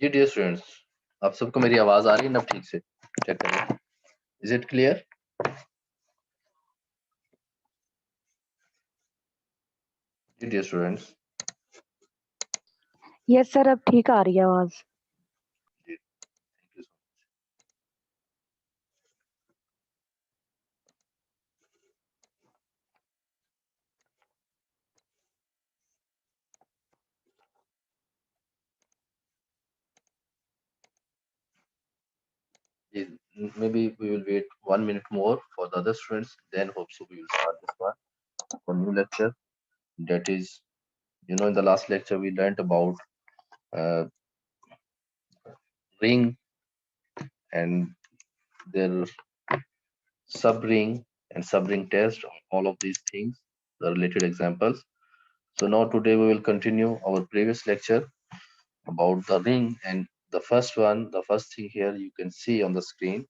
जी dear students, आप सबको मेरी आवाज आ रही है ना ठीक से? चेक करें, इज इट क्लियर? जी डियर स्टूडेंट्स, यस सर, अब ठीक आ रही है आवाज। जी थैंक यू सो मच। जी, maybe we will wait 1 minute more for the other students, then hope so we will start this one for new lecture. That is, in the last lecture we learnt about uh, ring and their sub-ring and sub-ring test, all of these things, the related examples. So now today we will continue our previous lecture about the ring, and the first thing here you can see on the screen,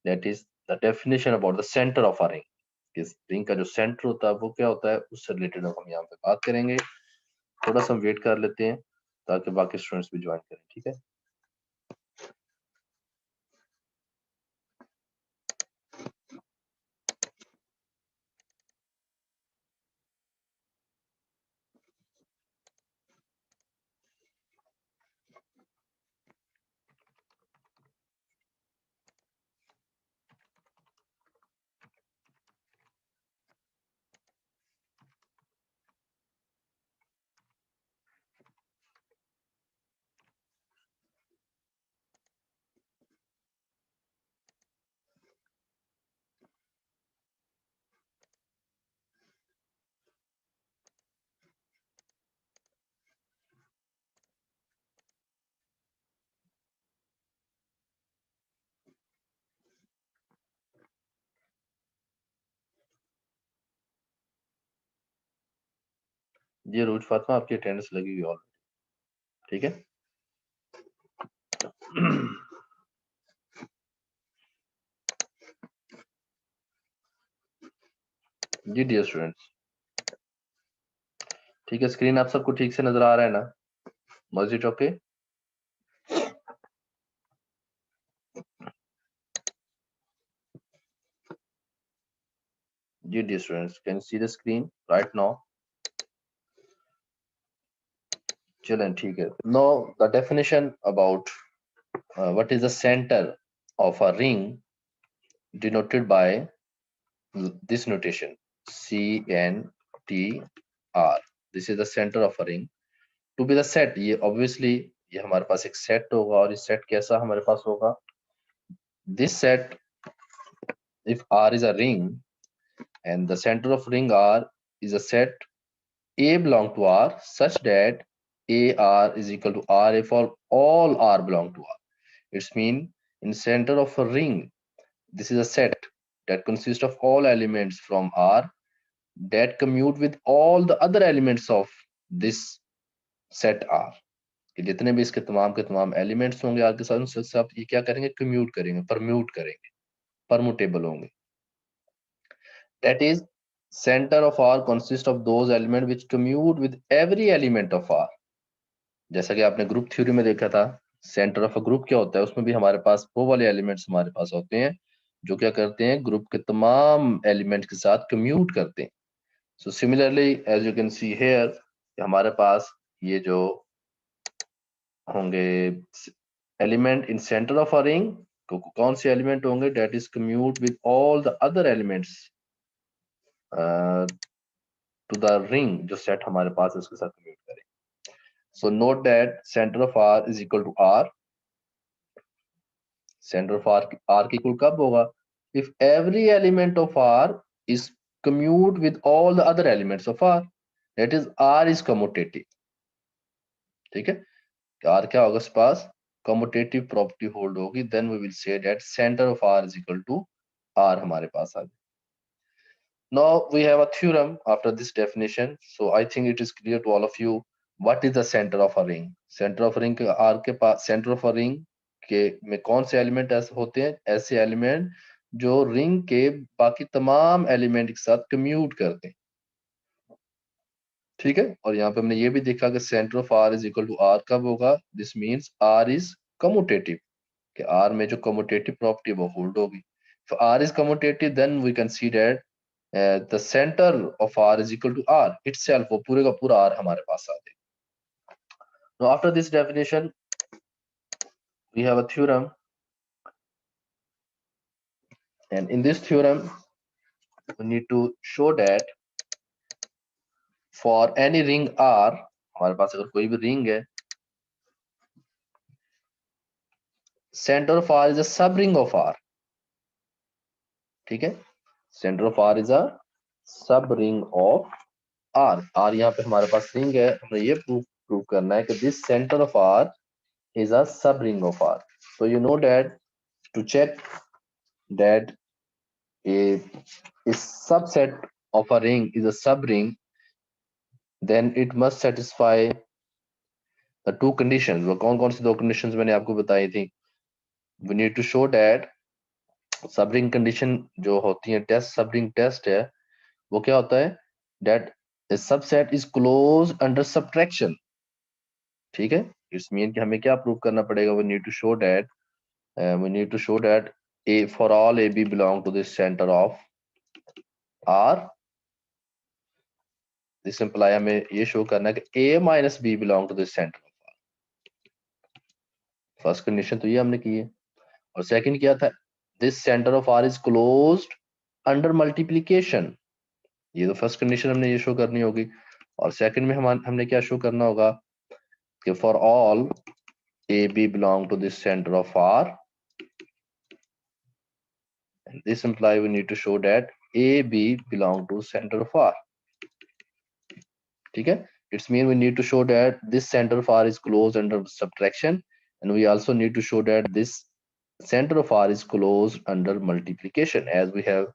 that is the definition about the center of a ring. इस ring का जो centre होता है वो क्या होता है, उससे रिलेटेड हम यहाँ पे बात करेंगे। थोड़ा सा हम वेट कर लेते हैं ताकि बाकी स्टूडेंट्स भी ज्वाइन करें, ठीक है? जी रोज फातिमा, आपकी अटेंडेंस लगी हुई ऑलरेडी, ठीक है? जी डियर स्टूडेंट्स, ठीक है? स्क्रीन आप सबको ठीक से नजर आ रहा है ना? Was it okay? जी dear students, can see the screen right now? चलें, ठीक है। Know the definition about what is the center of a ring denoted by this notation CNTR. This is the center of a ring. To be the set, ये obviously ये हमारे पास एक set होगा, और इस सेट कैसा हमारे पास होगा? This set, if R is a ring and the center of ring R is a set A belong to R such that AR is equal to RA for all R belong to R. It's mean in center of a ring, this is a set that consists of all elements from R that commute with all the other elements of this set R. कि जितने भी इसके तमाम elements होंगे are के साथ, उनसे सब ये क्या करेंगे? कम्यूट करेंगे, परम्यूट करेंगे, परमुटेबल होंगे। That is, center of R consists of those elements which commute with every element of R. जैसा कि आपने ग्रुप थ्योरी में देखा था, सेंटर ऑफ अ ग्रुप क्या होता है, उसमें भी हमारे पास वो वाले एलिमेंट्स हमारे पास होते हैं जो क्या करते हैं? ग्रुप के तमाम एलिमेंट के साथ कम्यूट करते हैं। So similarly as you can see here, हमारे पास ये जो होंगे element in centre of a ring, कौन से एलिमेंट होंगे? That is commute with all the other elements to the ring, जो सेट हमारे पास है उसके साथ कम्यूट करें। So note that centre of R is equal to R. Centre of R की इक्वल कब होगा? If every element of R is commute with all the other elements of R, that is R is commutative, ठीक है? R क्या होगा? इस पास commutative property hold होगी, then we will say that center of R is equal to R हमारे पास आ गया। Now we have a theorem after this definition, so I think it is clear to all of you what is the center of a ring. Center of a ring के R के पास, center of a ring के में कौन से element ऐसे होते हैं? ऐसे एलिमेंट जो रिंग के बाकी तमाम एलिमेंट के साथ कम्यूट करते हैं, ठीक है। और यहाँ पे हमने ये भी देखा कि centre of R is equal to R कब होगा, this means R is commutative, कि आर में जो कम्यूटेटिव प्रॉपर्टी वो होल्ड होगी। if r is commutative then we can see that the center of r is equal to r itself, वो पूरे का पूरा r हमारे पास आ जाएगा। now after this definition we have a theorem, and in this theorem we need to show that for any ring r, हमारे पास अगर कोई भी रिंग है, center of r is a sub ring of r, ठीक है, center of r is a sub ring of r। r यहाँ पे हमारे पास रिंग है, हमें ये प्रूव करना है कि this center of r is a sub ring of r। so you know that to check that a subset of a ring is a sub ring, then it must satisfy the two conditions। वो कौन कौन सी दो conditions मैंने आपको बताई थी। we need to show that सब ring condition जो होती है, टेस्ट सब रिंग टेस्ट है, वो क्या होता है, that a subset is closed under subtraction, ठीक है। इट्स मीन कि हमें क्या प्रूव करना पड़ेगा, we need to show that a for all a b belong to the center of r, this imply हमें ये शो करना है कि a minus b belong to the center of r। First condition तो ये हमने की है, और सेकंड क्या था, this center of r is closed under multiplication, ये तो फर्स्ट कंडीशन हमने ये शो करनी होगी। और सेकंड में हमने क्या शो करना होगा कि for all A B belong to this centre of R, and this imply we need to show that a b belong to center of r, ठीक है। It's mean we need to show that this center of r is closed under subtraction, and we also need to show that this center of r is closed under multiplication, as we have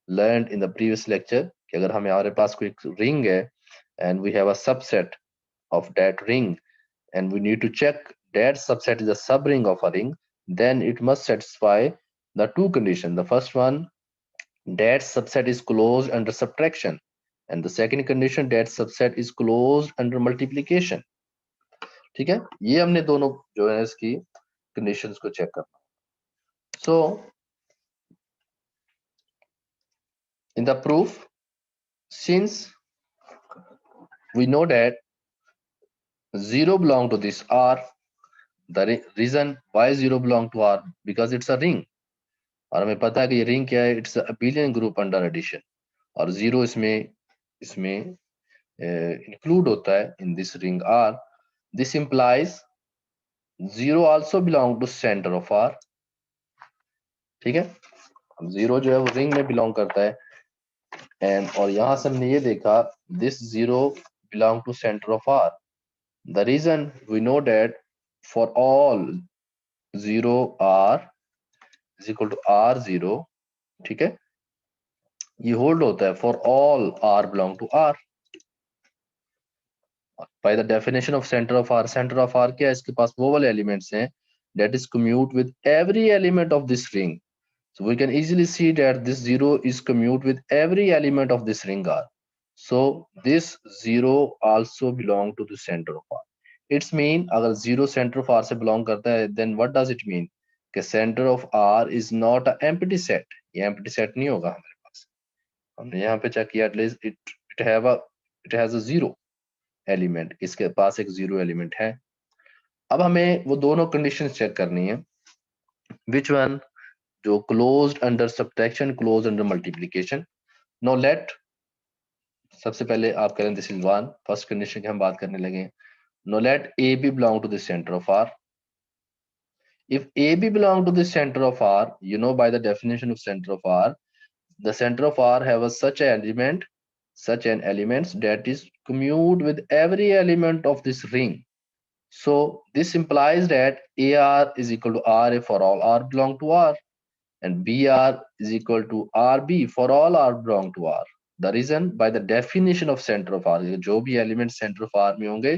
learned in the previous lecture कि अगर हमारे पास कोई ring है and we have a subset of that ring and we need to check that subset is a subring of a ring, then it must satisfy the two conditions. The first one, that subset is closed under subtraction, and the second condition, that subset is closed under multiplication, ठीक है। ये हमने दोनों जो है इसकी conditions को check करना। so in the proof, since we know that 0 belong to this r, the reason why 0 belong to r, because it's a ring, और हमें पता है कि ये रिंग क्या है, it's abelian group under addition, और 0 इसमें इंक्लूड होता है in this ring R. This implies 0 also belong to centre of R, ठीक है। 0 जो है वो रिंग में बिलोंग करता है, एंड और यहां से हमने ये देखा this 0 belong to centre of R. The reason we know that for all 0 R is equal to R 0, ठीक है, ये होल्ड होता है for all r belong to r। by the definition of center of r, center of r क्या है, इसके पास वो वाले एलिमेंट्स हैं that is commute with every element of this ring, so we can easily see that this 0 is commute with every element of this ring r, so this 0 also belong to the center of r। It's mean अगर 0 center of r से belong करता है, then what does it mean कि center of r is not a empty set, ये empty set नहीं होगा हमारे पास। हमने यहाँ पे चेक किया, at least it has a 0 element, इसके पास एक 0 एलिमेंट है। अब हमें वो दोनों कंडीशन चेक करनी है, विच वन, जो closed under subtraction, closed under multiplication. Now let, सबसे पहले आप करें this is one, first condition की हम बात करने लगे। Now let A B belong to the centre of R. if AB belong to the center of R, you know by the definition of center of R, the center of R have a such an element that is commute with every element of this ring. So this implies that AR is equal to RA for all R belong to R, and BR is equal to RB for all R belong to R. The reason, by the definition of center of R, जो भी element center of R में होंगे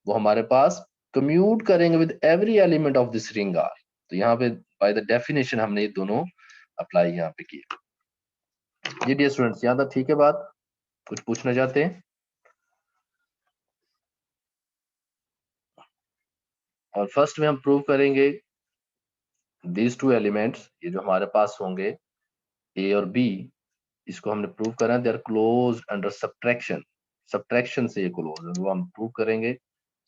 वो हमारे पास commute करेंगे with every element of this ring R। तो यहाँ पे by the definition हमने ये दोनों अप्लाई यहाँ पे किए। ये डियर स्टूडेंट्स, यहाँ तक ठीक है बात, कुछ पूछना चाहते हैं? और फर्स्ट में हम प्रूव करेंगे these two elements, ये जो हमारे पास होंगे A और B, इसको हमने प्रूव करा दे R close under subtraction, subtraction से ये क्लोज है, वो हम प्रूव करेंगे।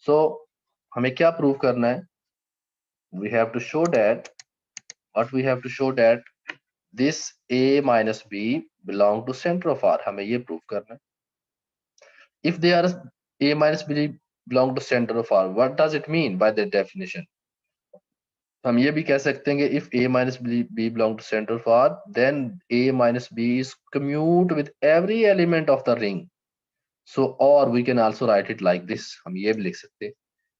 सो हमें क्या प्रूव करना है? We have to show that, what we have to show that this A minus B belong to center of R, हमें ये प्रूव करना है। If they are A minus B belong to center of R, what does it mean by that definition? हम ये भी कह सकते हैं कि if A minus B belong to center of R, then A minus B is commute with every element of the ring. So, or we can also write it like this, हम ये भी लिख सकते हैं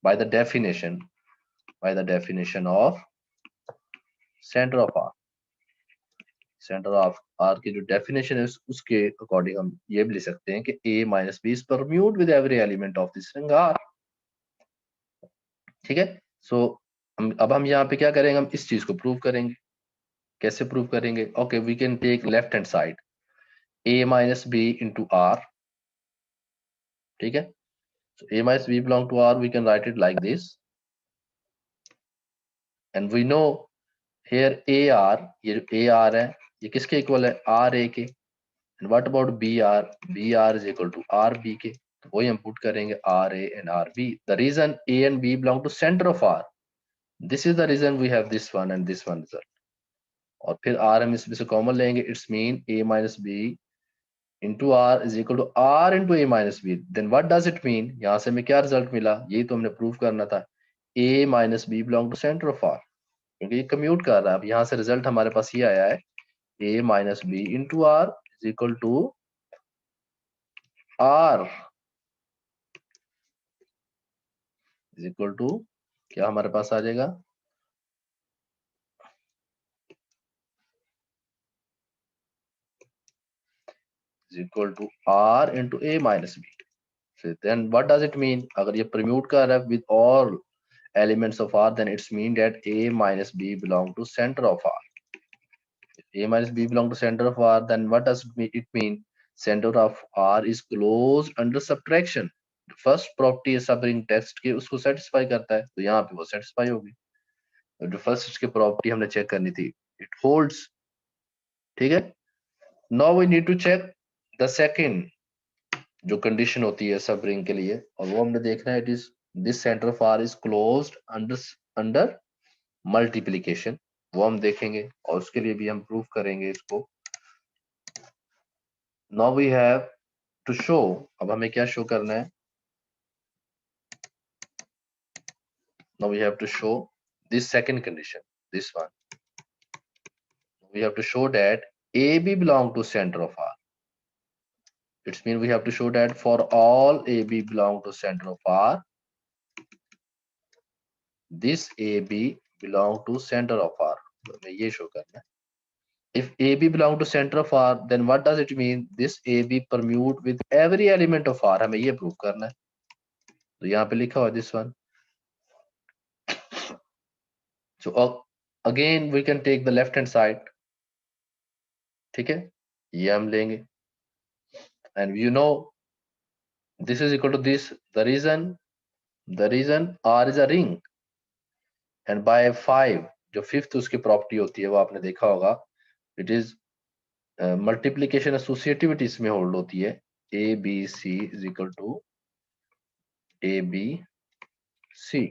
by the definition of center of R. Centre of R की जो definition है उसके अकॉर्डिंग हम ये भी लिख सकते हैं कि A minus B is permute with every element of this ring R. ठीक है। सो अब हम यहाँ पे क्या करेंगे? हम इस चीज को प्रूव करेंगे। कैसे प्रूव करेंगे? Okay, we can take left hand side A minus B into R. ठीक है। So A minus B belong to R, we can write it like this. And we know here AR, ये जो AR है ये किसके equal है? RA के। And what about BR? BR is equal to RB के। तो वही हम पुट करेंगे RA and RB. The reason A and B belong to center of R. This is the reason we have this one and this one result. और फिर R हम इसमें से कॉमन लेंगे, it's mean A minus B into R is equal to R into A minus B. Then what does it mean? यहाँ से हमें क्या रिजल्ट मिला? यही तो हमने प्रूव करना था। A minus B belong to center of R, क्योंकि ये कम्यूट कर रहा है। अब यहाँ से रिजल्ट हमारे पास ये आया है A minus B into R is equal to R is equal to क्या हमारे पास आ जाएगा? is equal to R into A minus B. So then what does it mean? अगर ये permute कर रहा है with all elements of R, then it's mean that A minus B belong to center of R. If A minus B belong to center of R, then what does it mean? Center of R is closed under subtraction. First property है सब ring test की, उसको satisfy करता है, तो यहाँ पे वो सेटिस्फाई होगी। जो फर्स्ट की प्रॉपर्टी हमने चेक करनी थी, इट होल्ड्स। ठीक है। Now we need to check the second जो कंडीशन होती है सब रिंग के लिए, और वो हमने देखना है, it is this centre of R is closed under multiplication. वो हम देखेंगे और उसके लिए भी हम प्रूव करेंगे इसको। Now we have to show, अब हमें क्या शो करना है? Now we have to show this second condition, this one. We have to show that AB belong to center of R. It means we have to show that for all AB belong to center of R, this AB belong to center of R. हमें ये show करना है। If AB belong to center of R, then what does it mean? This AB permute with every element of R. हमें ये prove करना है। तो यहाँ पे लिखा हुआ this one. So again we can take the left hand side. ठीक है, ये हम लेंगे, and you know this is equal to this. The reason R is a ring, and by 5 जो फिफ्थ उसकी प्रॉपर्टी होती है वो आपने देखा होगा, इट इज मल्टीप्लीकेशन एसोसिएटिविटी इसमें होल्ड होती है। A B C is equal to A B C,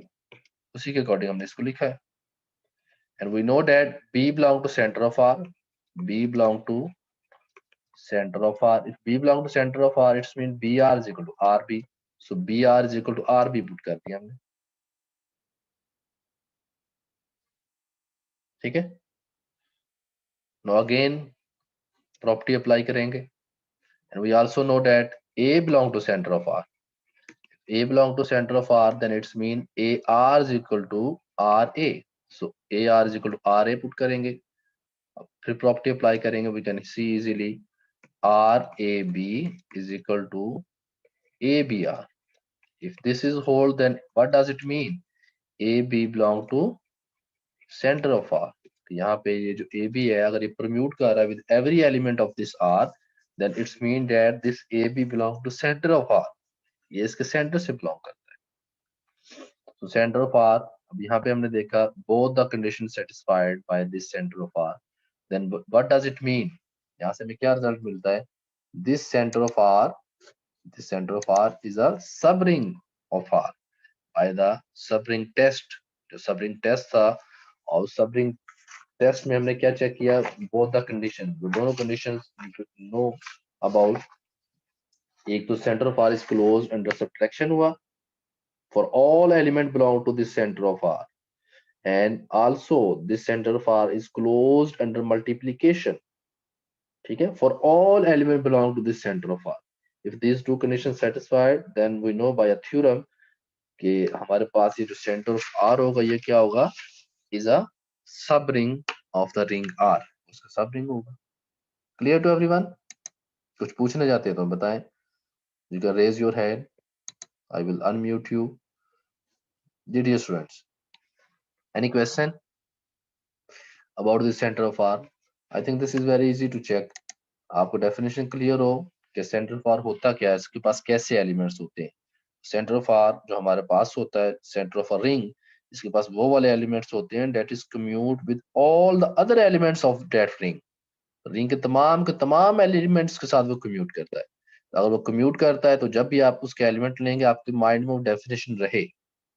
उसी के अकॉर्डिंग हमने इसको लिखा है। and we know that B belong to center of R. B belong to center of R. If B belong to center of R, it means BR is equal to RB. So BR is equal to RB put कर दिया हमने। ठीक है। Now again property apply करेंगे, and we also know that A belong to center of R. If A belong to center of R, then it's mean AR is equal to RA. So AR is equal to RA put करेंगे, फिर property apply करेंगे, we can see easily RAB is equal to ABR. If this is whole, then what does it mean? AB belong to center of R. यहाँ पे ये जो AB है, अगर ये permute कर रहा है with every element of this R, then it's mean that this AB belong to center of R. ये इसके center से belong करता है। So center of R अब यहाँ पे हमने देखा both the conditions satisfied by this center of R, then what does it mean? यहाँ से हमें क्या रिजल्ट मिलता है? This center of R is a subring of R by the subring test. जो subring test था, और subring test में हमने क्या चेक किया? both the conditions, जो दोनों conditions know about. एक तो center of R is closed under subtraction हुआ for all element belong to this center of R, and also this center of R is closed under multiplication. ठीक है, for all element belong to this center of R. If these two conditions satisfied, then we know by a theorem कि हमारे पास ये जो center of R होगा ये क्या होगा? Is a subring of the ring R. उसका subring होगा. Clear to everyone? कुछ पूछने जाते हैं तो बताएं. You can raise your hand. I will unmute you. Dear students, any question about the center of R? I think this is very easy to check. आपको definition clear हो कि center of R होता क्या है, इसके पास कैसे elements होते हैं. Center of R जो हमारे पास होता है, center of a ring, इसके पास वो वाले elements होते हैं that is commute with all the other elements of that ring. Ring के तमाम एलिमेंट्स के साथ वो कम्यूट करता है. अगर वो कम्यूट करता है तो जब भी आप उसके एलिमेंट लेंगे, आपके माइंड में वो डेफिनेशन रहे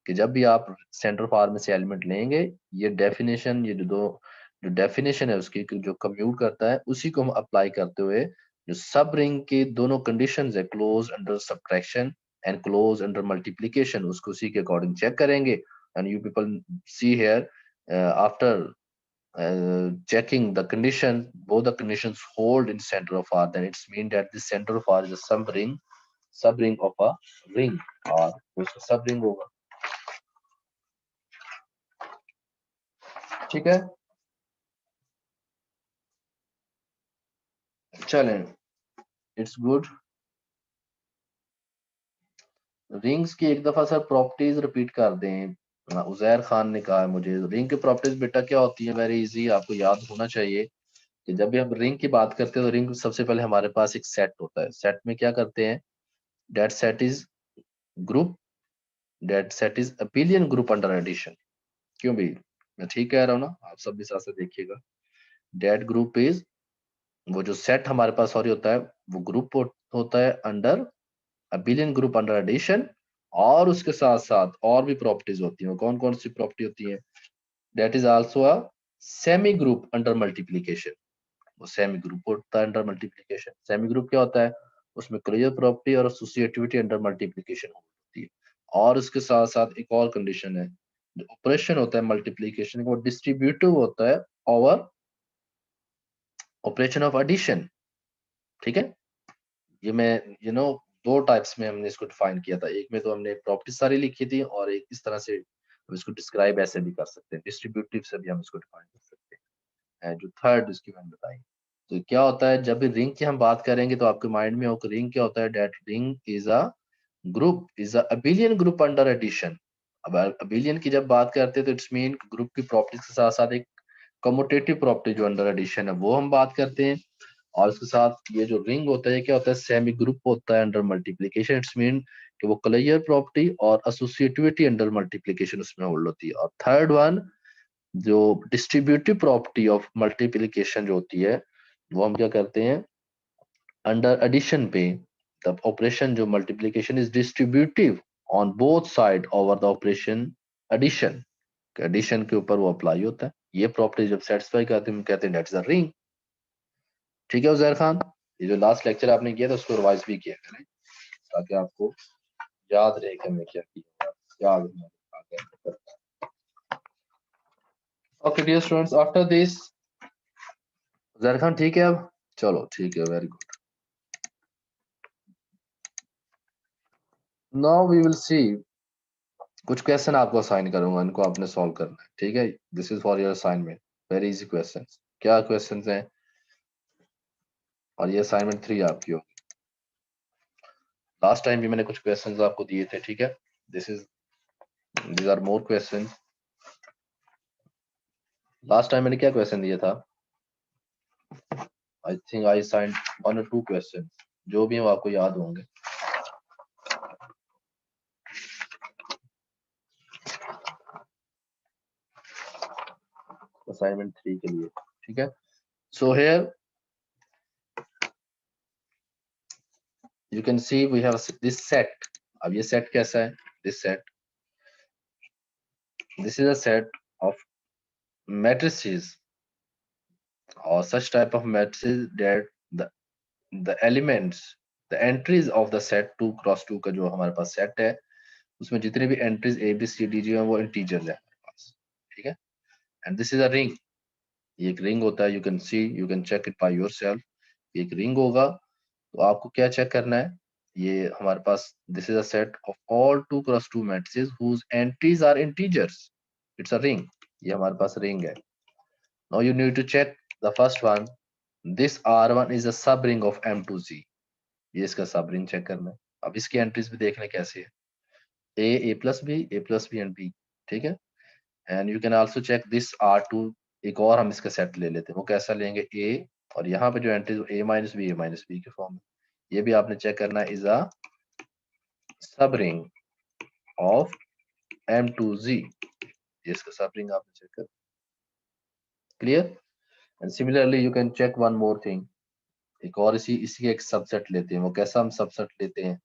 कि जब भी आप सेंटर ऑफ आर में से एलिमेंट लेंगे, ये डेफिनेशन, ये जो डेफिनेशन है उसकी जो कम्यूट करता है, उसी को हम अप्लाई करते हुए जो सब रिंग के दोनों कंडीशंस है, close under subtraction and close under multiplication, उसको उसी के अकॉर्डिंग चेक करेंगे. And you people see here after checking the condition, both the conditions hold in center of R, then it's mean that this center of R is a subring of a ring, or उसका subring होगा. ठीक है, चलें, it's good. Rings की एक दफा sir properties repeat कर दें. उजैर खान ने कहा है मुझे रिंग की प्रॉपर्टीज बेटा क्या होती है, वेरी इजी, आपको याद होना चाहिए कि जब भी हम रिंग की बात करते हैं तो रिंग सबसे पहले हमारे पास एक सेट होता है. सेट में क्या करते हैं? That set is group, that set is abelian group under addition. क्यों भी मैं ठीक कह रहा हूँ ना? आप सब भी साथ से देखिएगा. दैट ग्रुप इज, वो जो सेट हमारे पास सॉरी होता है वो ग्रुप होता है under abelian group under addition, और उसके साथ साथ और भी प्रॉपर्टीज होती हैं. कौन कौन सी प्रॉपर्टी होती है? That is also a semi group under multiplication. वो सेमी ग्रुप होता है अंडर मल्टीप्लीकेशन. सेमी ग्रुप क्या होता है? उसमें क्लियर प्रॉपर्टी और एसोसिएटिविटी अंडर मल्टीप्लीकेशन होती है. और उसके साथ साथ एक और कंडीशन है, जो ऑपरेशन होता है मल्टीप्लीकेशन वो डिस्ट्रीब्यूटिव होता है ओवर ऑपरेशन ऑफ एडिशन. ठीक है, ये मैं दो टाइप्स में हमने इसको डिफाइन किया था. एक में तो हमने प्रॉपर्टी सारी लिखी थी, और एक इस तरह से हम इसको डिस्क्राइब ऐसे भी कर सकते हैं, डिस्ट्रीब्यूटिव से भी हम इसको डिफाइन कर सकते हैं. जो थर्ड इसकी मैंने बताई. तो क्या होता है जब भी रिंग की हम बात करेंगे तो आपके माइंड में होगा रिंग क्या होता है? That ring is a group, is a abelian group under addition. अब अबिलियन की जब बात करते हैं तो इट्स मीन ग्रुप की प्रॉपर्टीज के साथ साथ एक कम्यूटेटिव प्रॉपर्टी जो अंडर एडिशन है वो हम बात करते हैं. और उसके साथ ये जो रिंग होता है ये क्या होता है? सेमी ग्रुप होता है अंडर मल्टीप्लिकेशन. इट्स मीन कि वो क्लियर प्रॉपर्टी और एसोसिएटिविटी अंडर मल्टीप्लिकेशन उसमें होल्ड होती है. और थर्ड वन, जो डिस्ट्रीब्यूटिव प्रॉपर्टी ऑफ मल्टीप्लिकेशन जो होती है वो हम क्या करते हैं? अंडर एडिशन पे द ऑपरेशन जो multiplication is distributive on both side over the operation addition. Addition के ऊपर वो अप्लाई होता है. ये प्रॉपर्टी जब सेटिस्फाई करते हैं हम कहते हैं दैट्स द रिंग. ठीक है उजैर खान, ये जो लास्ट लेक्चर आपने किया था उसको रिवाइज भी किया करें ताकि आपको याद रहे कि हमने क्या किया, याद रहे. Okay dear students, after this Uzair Khan ठीक है अब? चलो ठीक है, very good. Now we will see, कुछ क्वेश्चन आपको असाइन करूंगा, इनको आपने सॉल्व करना है. ठीक है, this is for your assignment, very easy questions. क्या क्वेश्चंस हैं? और ये असाइनमेंट 3 आपकी होगी. लास्ट टाइम भी मैंने कुछ क्वेश्चंस आपको दिए थे. ठीक है, these are more questions. Last time मैंने क्या क्वेश्चन दिया था? I think I assigned 1 or 2 question, जो भी हैं वो आपको याद होंगे. असाइनमेंट 3 के लिए, ठीक है। So here you can see we have this set. अब ये set कैसा है? This is a set of matrices or such type of matrices that the elements, the entries of the set 2 cross 2 का जो हमारे पास set है, उसमें जितने भी entries A, B, C, D जो हैं वो integers है हमारे पास, ठीक है। And this is a ring. ये एक ring होता है, you can see, you can check it by yourself. ये एक ring होगा, तो आपको क्या चेक करना है? ये हमारे पास this is a set of all 2 cross 2 matrices whose entries are integers. It's a ring. ये हमारे पास ring है. Now you need to check the first one. This R1 is a sub ring of M2Z. ये इसका सब ring check करना है। अब इसकी एंट्रीज भी देखने कैसे है? A plus B and B, ठीक है। And you can also check this R2, एक और हम इसका सेट ले लेते हैं। वो कैसा लेंगे? A, और यहाँ पे जो एंट्रीज A minus B के फॉर्म में, ये भी आपने चेक करना है, इज अ सब रिंग ऑफ M2Z। ये इसका सब रिंग आपने चेक कर, clear. And similarly you can check one more thing, एक और इसी एक सबसेट लेते हैं। वो कैसा हम सबसेट लेते हैं?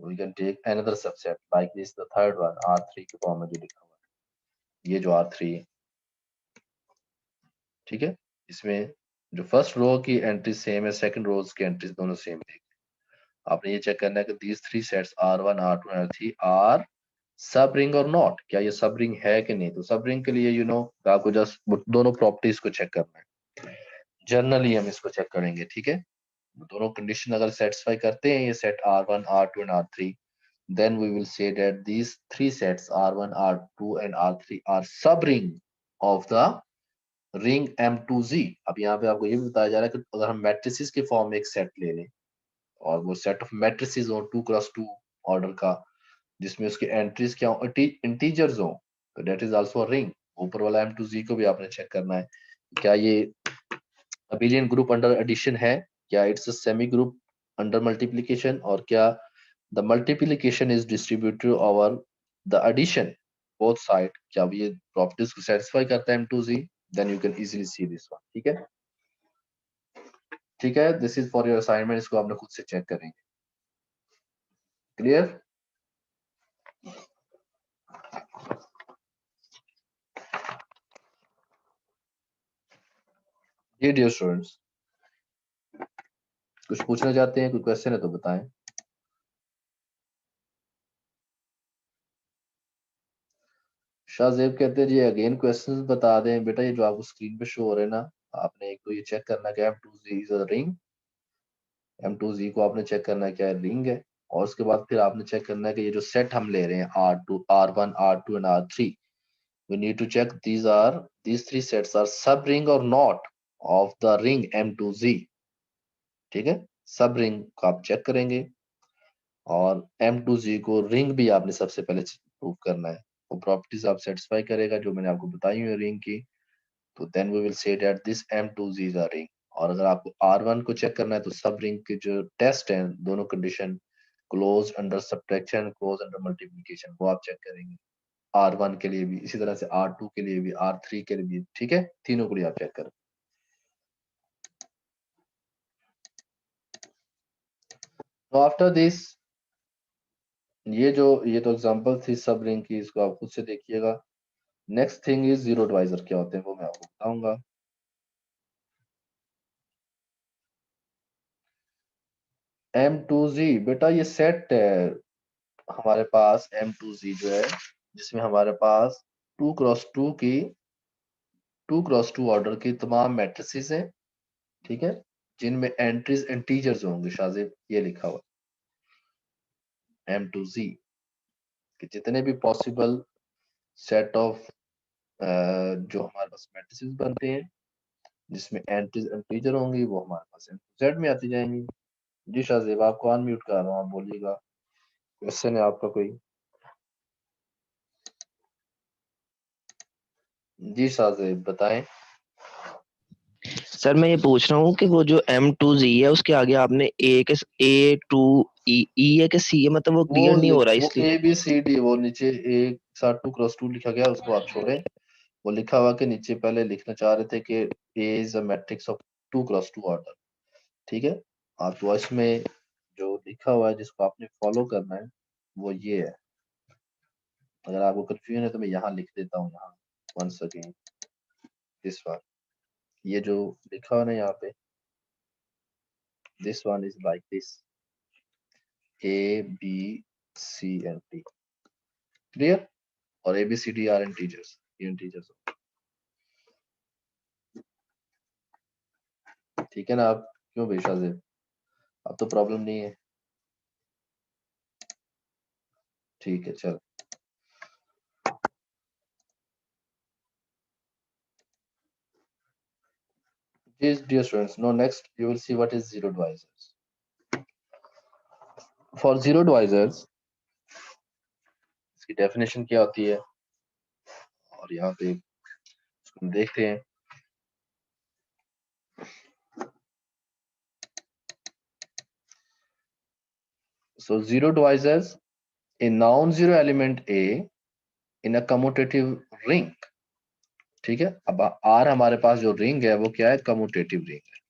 we can take another subset like this, the third one R3 के फॉर्म में जो लिखा हुआ है, ये जो R3 है, ठीक है। इसमें जो फर्स्ट रो की एंट्री सेम है, सेकंड रोज की एंट्रीज दोनों सेम है। आपने ये चेक करना है कि these three sets R1, R2 and R3 are सब रिंग और नॉट, क्या ये सब रिंग है कि नहीं। तो सब रिंग के लिए आपको जस्ट दोनों प्रॉपर्टीज को चेक करना है। जनरली हम इसको चेक करेंगे, ठीक है। दोनों कंडीशन अगर सेटिस्फाई करते हैं, ये set R1, R2 and R3, then we will say that these three sets R1, R2 and R3 are subring of the ring M2Z। अब यहाँ पे आपको ये भी बताया जा रहा है कि अगर हम मैट्रिसेस के फॉर्म में एक सेट ले लें, और वो सेट ऑफ मैट्रिसेस हो 2 क्रॉस 2 ऑर्डर का, जिसमें उसके एंट्रीज क्या हो, इंटीजर्स हो, तो that is also a ring. ऊपर वाला M2Z को भी आपने चेक करना है, क्या ये अबिलियन ग्रुप अंडर एडिशन है, क्या it's a semi group under multiplication, और क्या the multiplication is distributed over the addition both side, क्या ये properties को satisfy करता है M2Z, then you can easily see this one, ठीक है। ठीक है, this is for your assignment, इसको आपने खुद से चेक करेंगे, क्लियर। ये डियर स्टूडेंट्स, कुछ पूछना चाहते हैं, कोई क्वेश्चन है तो बताएं। शाहजेब कहते हैं जी अगेन क्वेश्चंस बता दें। बेटा ये जो आपको स्क्रीन पे शो हो रहे हैं ना, आपने एक तो ये चेक करना है M2Z is a ring, M2Z को आपने चेक करना है क्या रिंग है, और उसके बाद फिर आपने चेक करना है कि ये जो सेट हम ले रहे हैं R2, R1, R2 and R3, we need to check these three sets are sub ring or not of the ring M2Z, ठीक है। सब रिंग को आप चेक करेंगे, और M2Z को रिंग भी आपने सबसे पहले प्रूव करना है। वो प्रॉपर्टीज आप सेटिस्फाई करेगा जो मैंने आपको बताई हुई रिंग की, तो then we will say that this M2Z is a ring. और अगर आपको R1 को चेक करना है, तो सब रिंग के जो टेस्ट हैं, दोनों condition, close under subtraction, close under multiplication, वो आप चेक करेंगे R1 के लिए भी, इसी तरह से R2 के लिए भी, R3 के लिए भी, ठीक है। तीनों के लिए आप चेक करें। तो आफ्टर दिस, ये तो एग्जांपल थी सब रिंग की, इसको आप खुद से देखिएगा। Next thing is zero divisor क्या होते हैं, वो मैं आपको बताऊंगा। M2Z बेटा ये सेट है हमारे पास, M2Z जो है, जिसमें हमारे पास 2 क्रॉस 2 ऑर्डर की तमाम मैट्रिसेस हैं, ठीक है, जिनमें एंट्रीज इंटीजर्स होंगे। शाहजेब ये लिखा हुआ M2Z कि जितने भी पॉसिबल सेट ऑफ जो हमारे पास मैट्रिसेस बनते हैं जिसमें एंट्रीज इंटीजर होंगी, वो हमारे पास सेट में आती जाएंगी। जी शाहजेब आपको अनम्यूट कर रहा हूँ, आप बोलिएगा, क्वेश्चन है आपका कोई। जी शाहजेब बताएं। सर मैं ये पूछ रहा हूँ कि वो जो M2Z है उसके आगे आपने A2E है कि C है, मतलब वो क्लियर नहीं हो रहा वो इसलिए। ABCD, वो नीचे एक साथ 2 क्रॉस 2 लिखा गया, उसको आप छोड़ें, वो लिखा हुआ कि नीचे पहले लिखना चाह रहे थे कि A is a matrix of 2x2 order, ठीक है। आप वॉइस में जो लिखा हुआ है जिसको आपने फॉलो करना है वो ये है। अगर आपको कंफ्यूजन है तो मैं यहाँ लिख देता हूँ, यहाँ वंस अगेन दिस वन, ये जो लिखा हुआ है ना यहाँ पे, this one is like this, A B C and D, clear. और A B C D are integers, ये इंटीजर्स, ठीक है ना। आप क्यों बेशा से, अब तो प्रॉब्लम नहीं है, ठीक है चल। Dear students, now next you will see what is zero divisors. For zero divisors, इसकी डेफिनेशन क्या होती है, और यहाँ पे हम देखते हैं। So zero divisors, a non-zero element A in a commutative ring, ठीक है। अब R हमारे पास जो रिंग है वो क्या है, कम्यूटेटिव रिंग है।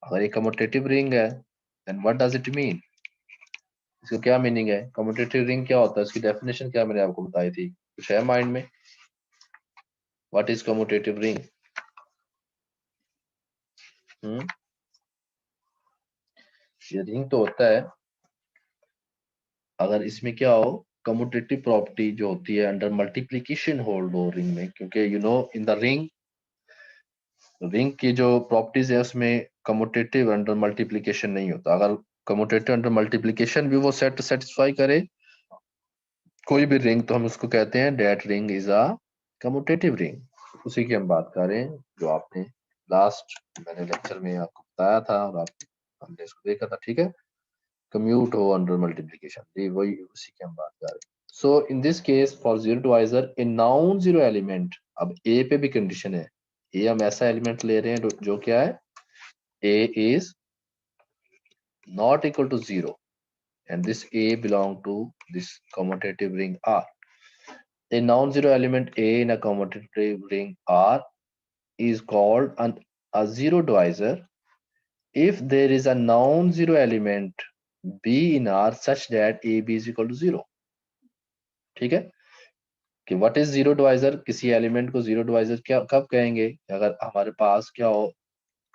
अगर ये कम्यूटेटिव रिंग है then what does it mean, इसका क्या मीनिंग है, कम्यूटेटिव रिंग क्या होता है, इसकी डेफिनेशन क्या मैंने आपको बताई थी, कुछ है माइंड में, व्हाट इज कम्यूटेटिव रिंग। ये रिंग तो होता है अगर इसमें क्या हो, कम्यूटेटिव प्रॉपर्टी जो होती है अंडर मल्टीप्लिकेशन होल्ड हो रिंग में, क्योंकि you know in the ring की जो प्रॉपर्टीज है उसमें कम्यूटेटिव अंडर मल्टीप्लिकेशन नहीं होता। अगर कम्यूटेटिव अंडर मल्टीप्लिकेशन भी वो सेट सेटिस्फाई करे कोई भी रिंग, तो हम उसको कहते हैं that ring is a commutative ring. उसी की हम बात कर रहे हैं जो आपने लास्ट मैंने लेक्चर में आपको बताया था और आप हमने इसको देखा था, ठीक है। कम्यूट हो अंडर मल्टीप्लिकेशन, वही उसी की हम बात कर रहे हैं। So in this case for zero divisor a non zero element, अब ए पे भी कंडीशन है, ए हम ऐसा एलिमेंट ले रहे हैं जो क्या है, a is not equal to zero and this A belong to this commutative ring R. A non-zero element A in a commutative ring R is called a zero divisor if there is a non-zero element B in R such that AB is equal to zero. ठीक है कि what is zero divisor, किसी element को zero divisor क्या कब कहेंगे, अगर हमारे पास क्या हो,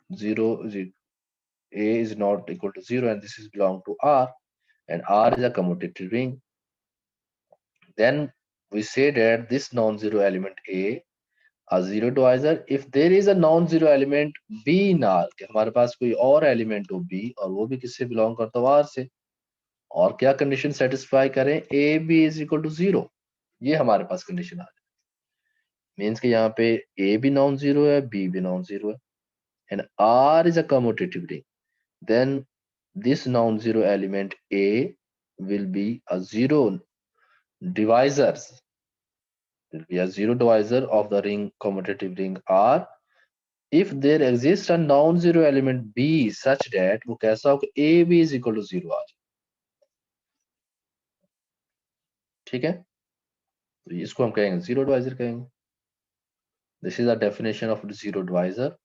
zero A is not equal to zero and this is belong to R and R is a commutative ring. Then we say that this non-zero element a zero divisor if there is a non-zero element B in R, कि हमारे पास कोई और element हो B और वो भी किससे belong करता हो R से, और क्या कंडीशन सेटिस्फाई करें, A B is equal to zero, ये हमारे पास कंडीशन आ जाए, मीन्स कि यहाँ पे ए भी नॉन जीरो है बी भी नॉन जीरो है and R is a commutative ring, then this non-zero element A will be a zero divisors, will be a zero divisor of the ring commutative ring R if there exists a non-zero element B such that वो कैसा हो कि A B is equal to zero आ जाए, ठीक है। तो इसको हम कहेंगे जीरो डिवाइजर कहेंगे। This is a definition of zero divisor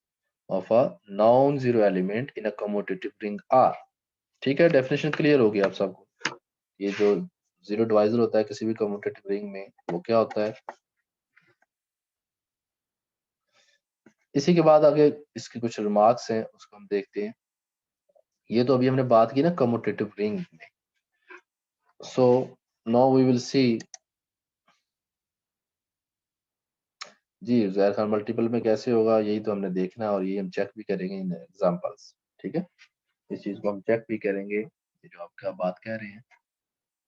of a non-zero element in a commutative ring R, ठीक है। डेफिनेशन क्लियर होगी आप सबको, ये जो जीरो डिवाइजर होता है किसी भी कम्यूटेटिव रिंग में वो क्या होता है। इसी के बाद आगे इसके कुछ रिमार्क्स हैं उसको हम देखते हैं। ये तो अभी हमने बात की ना कम्यूटेटिव रिंग में, so now we will see. जी ज़ाहिर खान मल्टीपल में कैसे होगा यही तो हमने देखना है और ये हम चेक भी करेंगे इन एग्जांपल्स, ठीक है। इस चीज को हम चेक भी करेंगे, ये जो आपका बात कह रहे हैं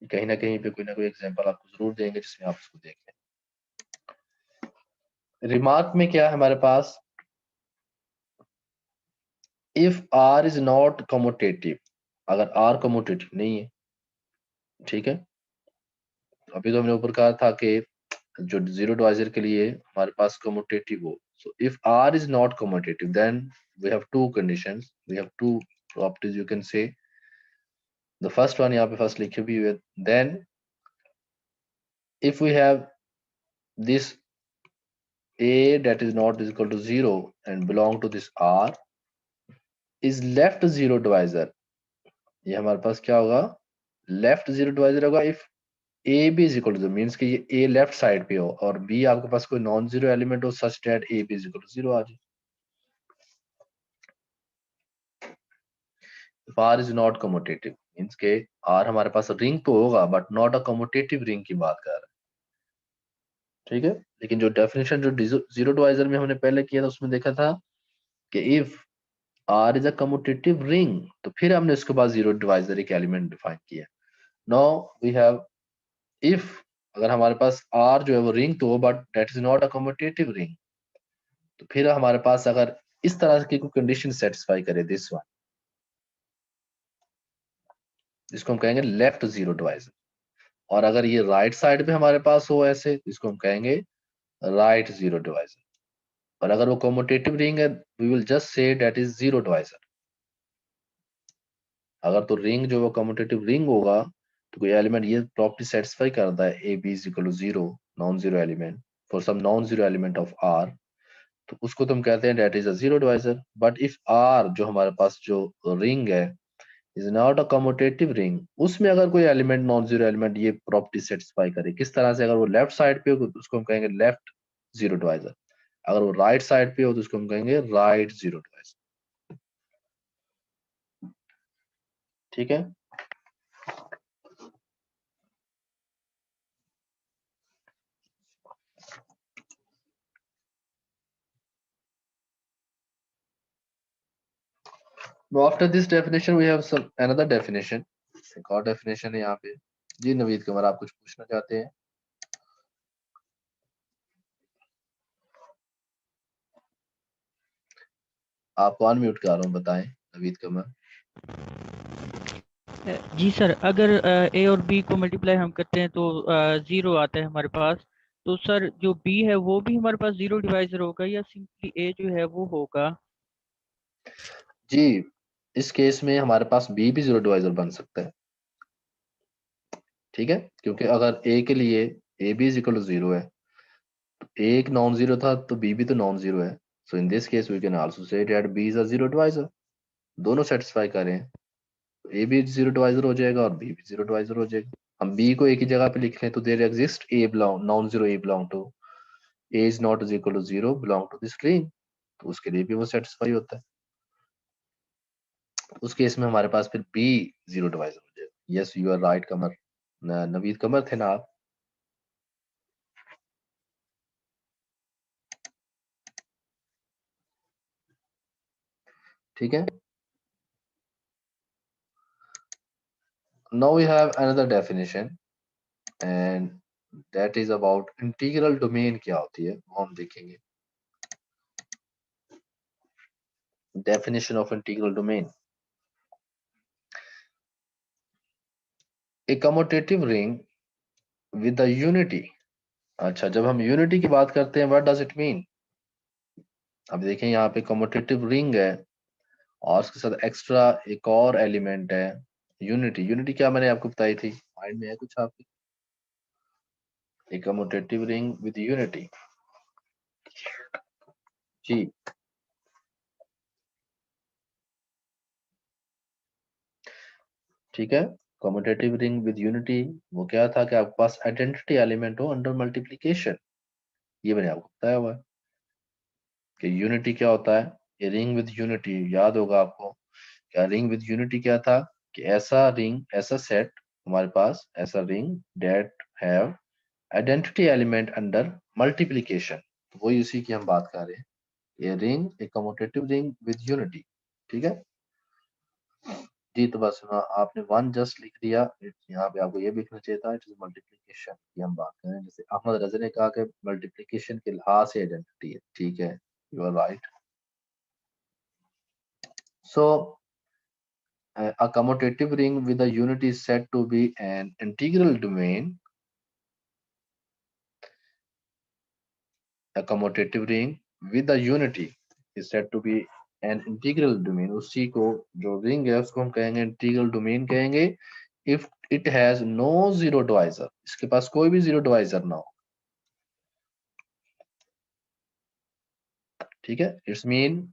कहीं ना कहीं पे कोई ना कोई एग्जांपल आपको जरूर देंगे जिसमें आप इसको देख लें। रिमार्क में क्या है हमारे पास, if R is not commutative, अगर R कम्यूटेटिव नहीं है, ठीक है। अभी तो हमने ऊपर कहा था कि जो जीरो डिवाइजर के लिए हमारे पास कम्यूटेटिव हो, so if R is not commutative then we have two conditions, we have two properties you can say. The first one यहाँ पे फर्स्ट लिखी हुई है, then if we have this A that is not equal to 0 and belong to this R is left zero divisor. ये हमारे पास क्या होगा, लेफ्ट जीरो डिवाइजर होगा if A B is equal to means कि ये ए लेफ्ट साइड पे हो और बी आपके पास कोई नॉन जीरो एलिमेंट हो such that a B is equal to zero आ जाए. If R is not commutative means के R हमारे पास रिंग तो होगा but not a commutative ring की बात कर रहे हैं. ठीक है, लेकिन जो डेफिनेशन जो जीरो डिवाइजर में हमने पहले किया था उसमें देखा था कि if R is a commutative ring तो फिर हमने उसके बाद जीरो डिवाइजर एक एलिमेंट डिफाइन किया. नाउ वी हैव इफ अगर हमारे पास R जो है वो रिंग तो but that is not a commutative ring तो फिर हमारे पास अगर इस तरह की कोई कंडीशन सेटिस्फाई करे दिस वन, जिसको हम कहेंगे लेफ्ट जीरो डिवाइजर, और अगर ये राइट साइड पे हमारे पास हो ऐसे इसको हम कहेंगे राइट जीरो डिवाइजर, और अगर वो कम्यूटेटिव रिंग है we will just say that is zero divisor. अगर तो रिंग जो वो कम्यूटेटिव रिंग होगा तो कोई एलिमेंट ये प्रॉपर्टी सेटिस्फाई करता है A B is equal to zero non zero element for some non zero element of R तो उसको तुम कहते हैं that is a zero divisor. But if R जो हमारे पास जो रिंग है is not a commutative ring, उसमें अगर कोई एलिमेंट नॉन जीरो एलिमेंट ये प्रॉपर्टी सेटिस्फाई करे किस तरह से, अगर वो लेफ्ट साइड पे हो तो उसको हम कहेंगे लेफ्ट जीरो डिवाइजर, अगर वो राइट साइड पे हो तो उसको हम कहेंगे राइट जीरो डिवाइजर. ठीक है, now after this definition we have some another definition, एक और definition है यहाँ पे. जी नवीद कुमार आप कुछ पूछना चाहते हैं? आपको अनम्यूट कर रहा हूँ, बताएं नवीद कुमार. जी सर, अगर ए और बी को मल्टीप्लाई हम करते हैं तो जीरो आता है हमारे पास, तो सर जो बी है वो भी हमारे पास जीरो डिवाइजर होगा या सिंपली ए जो है वो होगा? जी इस केस में हमारे पास बी भी जीरो डिवाइजर बन सकता है. ठीक है, क्योंकि अगर ए के लिए A B is equal to zero है, ए एक नॉन जीरो था तो बी भी तो नॉन जीरो है. So in this case we can also say that b is a zero divisor. दोनों सेटिस्फाई करें तो ए भी जीरो डिवाइजर हो जाएगा और बी भी जीरो डिवाइजर हो जाएगा. हम बी को एक ही जगह पे लिख लें तो there exist A belong non zero A belong to A is not is equal to zero belong to this ring, तो उसके लिए भी वो सेटिस्फाई होता है. उस केस में हमारे पास फिर बी जीरो डिवाइजर हो जाएगा. यस यू आर राइट कमर, नवीद कमर थे ना आप? ठीक है, now we have another definition and that is about integral domain क्या होती है वो हम देखेंगे. definition of integral domain, a commutative ring with the unity. अच्छा, जब हम यूनिटी की बात करते हैं व्हाट डज इट मीन? अब देखें यहाँ पे कम्यूटेटिव रिंग है और उसके साथ एक्स्ट्रा एक और एलिमेंट है यूनिटी. यूनिटी क्या मैंने आपको बताई थी, माइंड में है कुछ आपके? एक कम्यूटेटिव रिंग विद यूनिटी. जी ठीक है, कम्यूटेटिव रिंग विद यूनिटी वो क्या था कि आपके पास आइडेंटिटी एलिमेंट हो अंडर मल्टीप्लिकेशन. ये मैंने आपको बताया हुआ है कि यूनिटी क्या होता है. ये रिंग विद यूनिटी याद होगा आपको. क्या रिंग विद यूनिटी क्या था कि ऐसा रिंग ऐसा सेट हमारे पास ऐसा ring that have identity element under multiplication. तो वही उसी की हम बात कर रहे हैं. ये रिंग एक कम्यूटेटिव रिंग विद यूनिटी. ठीक है जी, तो बस आपने वन जस्ट लिख दिया. यहाँ पे आपको ये भी लिखना चाहिए था इट इज मल्टीप्लिकेशन की हम बात करें. जैसे अहमद रजा ने कहा कि मल्टीप्लिकेशन के लिहाज से आइडेंटिटी है. ठीक है, you are right. So a commutative ring with a unity is said to be an integral domain. A commutative ring with a unity is said to be an integral domain. उसी को जो ring है उसको हम कहेंगे integral domain कहेंगे if it has no zero divisor. इसके पास कोई भी जीरो डिवाइजर ना हो. ठीक है, इट्स मीन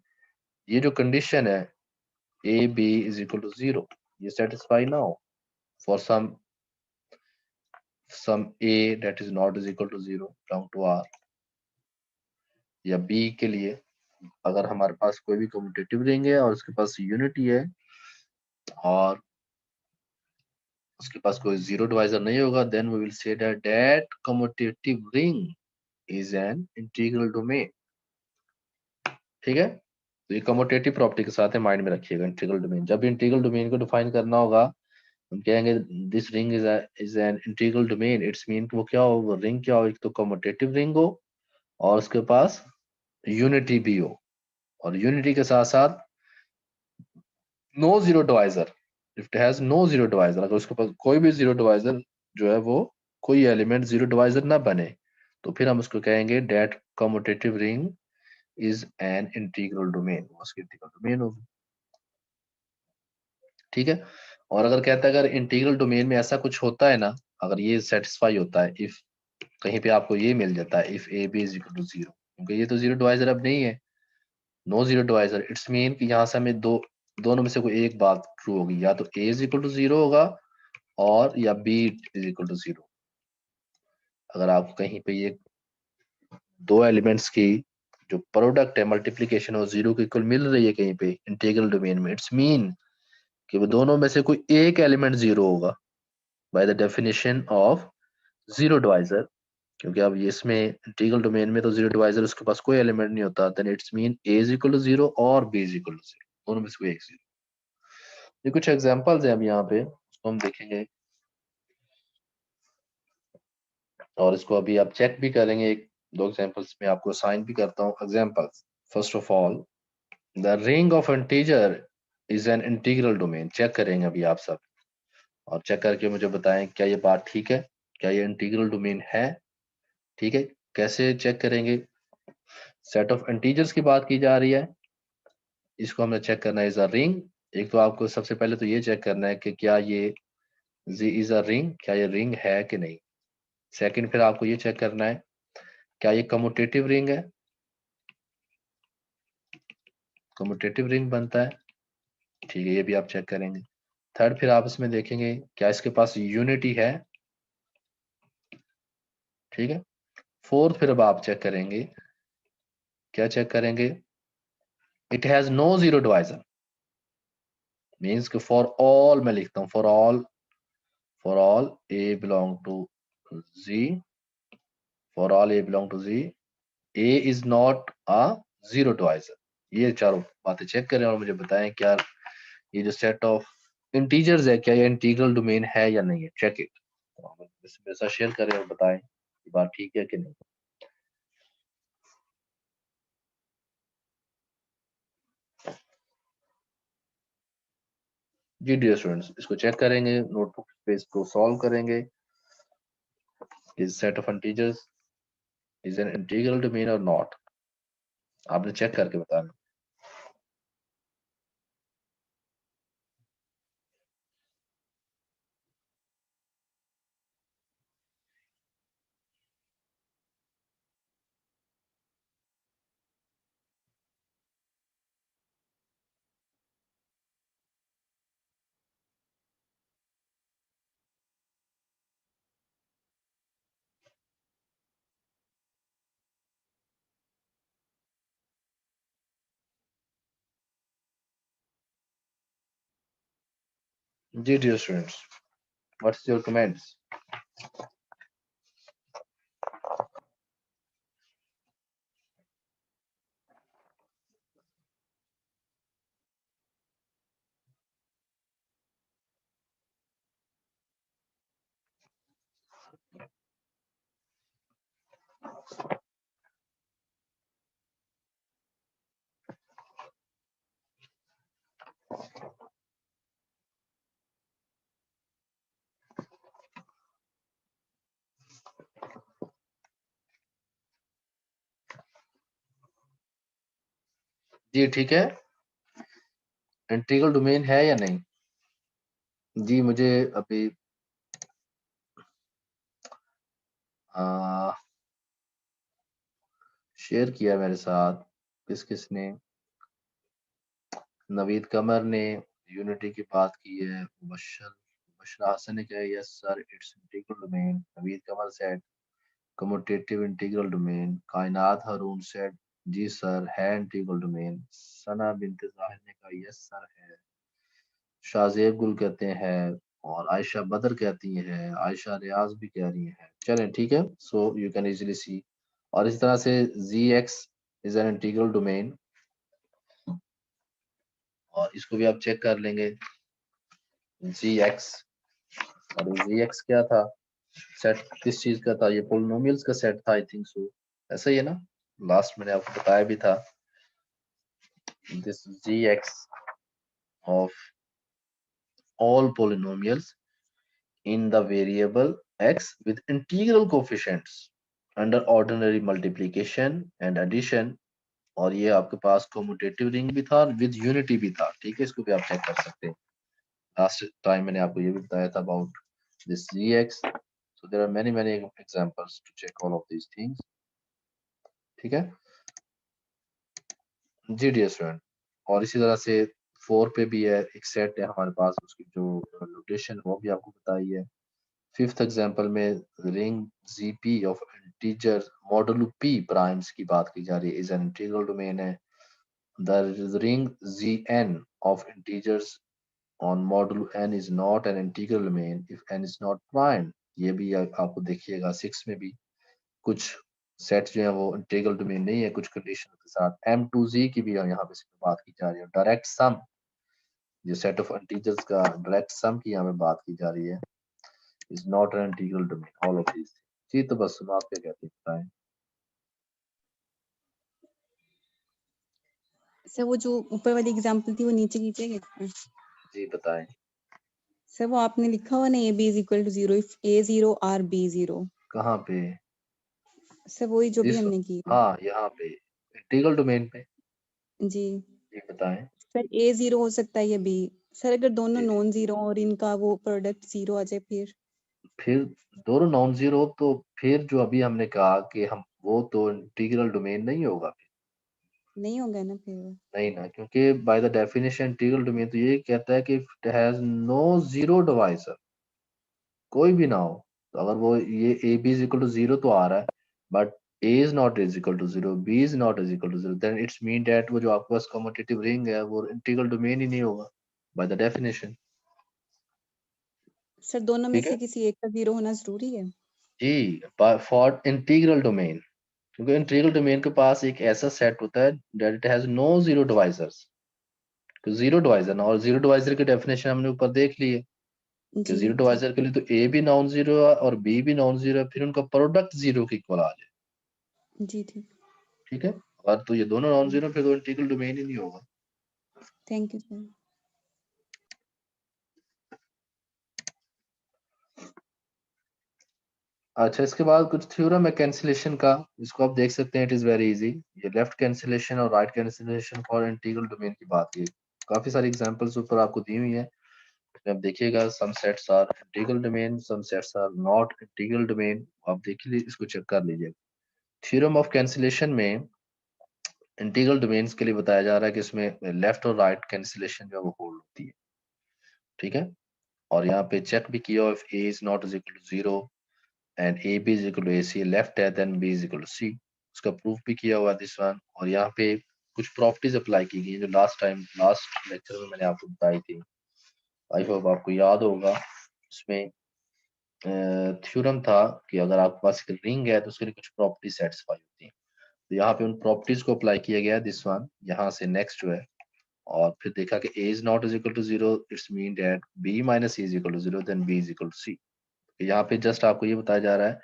ये जो कंडीशन है A B is equal to 0, ये सेटिस्फाई ना हो for some a that is not is equal to 0 belong to R, या B के लिए अगर हमारे पास कोई भी कम्यूटेटिव रिंग है और उसके पास यूनिटी है और उसके पास कोई जीरो डिवाइजर नहीं होगा, then we will say that commutative ring is an integral domain. ठीक है, तो ये कम्यूटेटिव प्रॉपर्टी के साथ है, माइंड में रखिएगा इंटीग्रल डोमेन। जब इंटीग्रल डोमेन को डिफाइन करना होगा हम कहेंगे this ring is an integral domain, it's mean वो क्या हो, वो रिंग क्या हो, एक तो कम्यूटेटिव रिंग हो और उसके पास यूनिटी भी हो, और यूनिटी के साथ साथ no zero divisor, if it has no zero divisor, अगर उसके पास कोई भी जीरो डिवाइजर जो है वो कोई एलिमेंट जीरो डिवाइजर ना बने, तो फिर हम उसको कहेंगे that commutative ring is an integral domain, उसकी इंटीग्रल डोमेन होगी। ठीक है, और अगर कहता है अगर इंटीग्रल डोमेन में ऐसा कुछ होता है ना, अगर ये सेटिस्फाई होता है, इफ कहीं पे आपको ये मिल जाता है if A B is equal to 0, क्योंकि ये तो जीरो डिवाइजर अब नहीं है, no zero divisor, it's mean कि यहाँ से हमें दोनों में से कोई एक बात ट्रू होगी, या तो ए इज इक्वल टू 0 होगा और या बी इज इक्वल टू 0। अगर आपको कहीं पे ये दो एलिमेंट्स की जो प्रोडक्ट है मल्टीप्लीकेशन और 0 के इक्वल मिल रही है कहीं पे इंटीग्रल डोमेन में, इट्स मीन कि वो दोनों में से कोई एक एलिमेंट 0 होगा bye the definition of zero divisor, क्योंकि अब ये इसमें इंटीग्रल डोमेन में तो जीरो डिवाइजर उसके पास कोई एलिमेंट नहीं होता, then it's mean A is equal to 0 और बी इज इक्वल टू 0, दोनों में से कोई एक 0। ये कुछ एग्जांपल्स हैं अब यहाँ पे, उसको हम देखेंगे और इसको अभी आप चेक भी करेंगे, एक दो एग्जांपल्स में आपको साइन भी करता हूँ examples. First of all, the ring of integer is an integral domain, check करेंगे अभी आप सब, और चेक करके मुझे बताएं क्या ये बात ठीक है, क्या ये इंटीग्रल डोमेन है। ठीक है, कैसे चेक करेंगे, सेट ऑफ इंटीजर्स की बात की जा रही है, इसको हमें चेक करना है इज अ रिंग। एक तो आपको सबसे पहले तो ये चेक करना है कि क्या ये जी इज अ रिंग, क्या ये रिंग है कि नहीं। सेकंड, फिर आपको ये चेक करना है क्या ये कम्यूटेटिव रिंग है, कम्यूटेटिव रिंग बनता है। ठीक है, ये भी आप चेक करेंगे। थर्ड, फिर आप इसमें देखेंगे क्या इसके पास यूनिटी है। ठीक है, फोर्थ, फिर अब आप चेक करेंगे, क्या चेक करेंगे, it has no zero divisor, means कि फॉर ऑल, मैं लिखता हूं for all A belong to G, for all A belong to G, A is not a zero divisor. ये चारों बातें चेक करें और मुझे बताएं क्या ये जो सेट ऑफ इंटीजर्स है क्या ये इंटीग्रल डोमेन है या नहीं है, चेक इट। मेरे साथ शेयर करें और बताएं ये बात ठीक है कि नहीं। जी डियर स्टूडेंट्स, इसको चेक करेंगे, नोटबुक पे इसको सॉल्व करेंगे, is set of integers is an integral domain और नॉट, आपने चेक करके बताना। जी dear students, what's your comments. जी ठीक है, इंटीग्रल डोमेन है या नहीं। जी मुझे अभी शेयर किया मेरे साथ किस किसने, नवीद कमर ने यूनिटी की बात की है, मुबश्शिर हसन ने कहा yes sir it's integral domain, Naveed Qamar said commutative integral domain, कायनात हारून सेड जी सर है इंटीग्रल डोमेन, सना बिनते जाहिर ने कहा यस सर है, शाहजेब गुल कहते हैं, और आयशा बदर कहती हैं, आयशा रियाज भी कह रही हैं। चलें ठीक है, सो यू कैन इजीली सी। और इस तरह से zx is an integral domain, और इसको भी आप चेक कर लेंगे। zx, और zx क्या था, सेट किस चीज का था, ये पोलिनोमियल्स का सेट था आई थिंक सो, ऐसा ही है ना, लास्ट मैंने आपको बताया भी था। This zx of all polynomials in the variable x with integral coefficients under ordinary multiplication and addition, और ये आपके पास कम्यूटेटिव रिंग भी था विद यूनिटी भी था, ठीक है, इसको भी आप चेक कर सकते हैं। लास्ट टाइम मैंने आपको ये भी बताया था about this zx, so there are many examples to check all of these things, ठीक है जी डियर स्टूडेंट। और इसी तरह से 4 पे भी है, एक सेट है हमारे पास, उसकी जो नोटेशन वो भी आपको बताई है। फिफ्थ एग्जांपल में ring GP of integer modulo P primes की बात की जा रही है, इज एन इंटीग्रल डोमेन है। The ring Gn of integers on modulo n is not an integral domain if n is not prime। ये भी आपको देखिएगा 6 में भी कुछ सेट जो है वो इंटीग्रल डोमेन नहीं है कुछ कंडीशन के साथ। M2Z की भी यहाँ पे बात की जा रही है। डायरेक्ट सम, जो सेट ऑफ इंटीजर्स का डायरेक्ट सम की यहाँ पे बात की जा रही है, is not an integral domain, all of this. जी तो बस आप क्या कहते हैं बताएं। सर वो जो ऊपर वाली एग्जांपल थी वो नीचे कीजिएगा। जी बताएं। सर वो आपने लिखा हुआ ना a b is equal to 0 if a 0 r b 0। कहाँ पे? सर वही जो भी This- हमने की है। हाँ यहाँ पे इंटीग्रल डोमेन पे। जी जी बताएं। सर a 0 हो सकता है या b। सर अगर दोनों जी। नॉन जीरो और इनका वो प्रोडक्ट 0 आ जाए फिर दोनों नॉन जीरो, तो फिर जो अभी हमने कहा कि हम वो तो इंटीग्रल डोमेन नहीं होगा फिर। नहीं होगा ना फिर। नहीं ना, क्योंकि by the definition integral domain तो ये कहता है कि it has no zero divisor, कोई भी ना हो। तो अगर वो ये A B is equal to zero तो आ रहा है, but A is not is equal to zero, B is not is equal to zero, then it's mean that वो जो आपके पास कम्यूटेटिव रिंग है वो इंटीग्रल डोमेन ही नहीं होगा बाय द डेफिनेशन। सर दोनों में ठीक है से किसी एक का 0 होना जरूरी है। जी, फॉर इंटीग्रल डोमेन, क्योंकि इंटीग्रल डोमेन के पास एक ऐसा सेट होता है that it has no zero divisors. तो जीरो डिवाइजर ना, और जीरो डिवाइजर की डेफिनेशन हमने ऊपर देख ली है कि जी जीरो डिवाइजर के लिए तो ए भी नॉन जीरो है और बी भी नॉन जीरो है, फिर उनका प्रोडक्ट जीरो के इक्वल आ जाए। जी ठीक। ठीक है, और तो ये दोनों नॉन जीरो फिर तो इंटीग्रल डोमेन ही नहीं होगा। Thank you sir. अच्छा, इसके बाद कुछ थ्योरम है कैंसिलेशन का, इसको आप देख सकते हैं, इट इज वेरी इजी। ये लेफ्ट कैंसिलेशन और right cancellation for integral domain की बात की, काफी सारी एग्जांपल्स ऊपर आपको दी हुई है। अब देखिएगा, some sets are integral domain, some sets are not integral domain, आप देखिए इसको चेक कर लीजिए। थ्योरम ऑफ कैंसिलेशन में इंटीग्रल डोमेन्स के लिए बताया जा रहा है कि इसमें लेफ्ट और राइट कैंसिलेशन जो है वो होल्ड होती है। ठीक है, और यहाँ पे चेक भी किया, if a is not is equal to 0 and a B is equal to AC left है, then B is equal to C, उसका प्रूफ भी किया हुआ दिस वन। और यहाँ पे कुछ प्रॉपर्टीज अप्लाई की गई जो लास्ट लेक्चर में मैंने आपको बताई थी, आई होप आपको याद होगा। उसमें थ्योरम था कि अगर आपके पास एक रिंग है तो उसके लिए कुछ प्रॉपर्टी सेटिस्फाई होती है, तो यहाँ पे उन प्रॉपर्टीज को अप्लाई किया गया दिस वन, यहाँ से नेक्स्ट जो है, और फिर देखा कि a is not is equal to 0, it's mean that b minus c is equal to 0, then b is equal to c। यहाँ पे जस्ट आपको ये बताया जा रहा है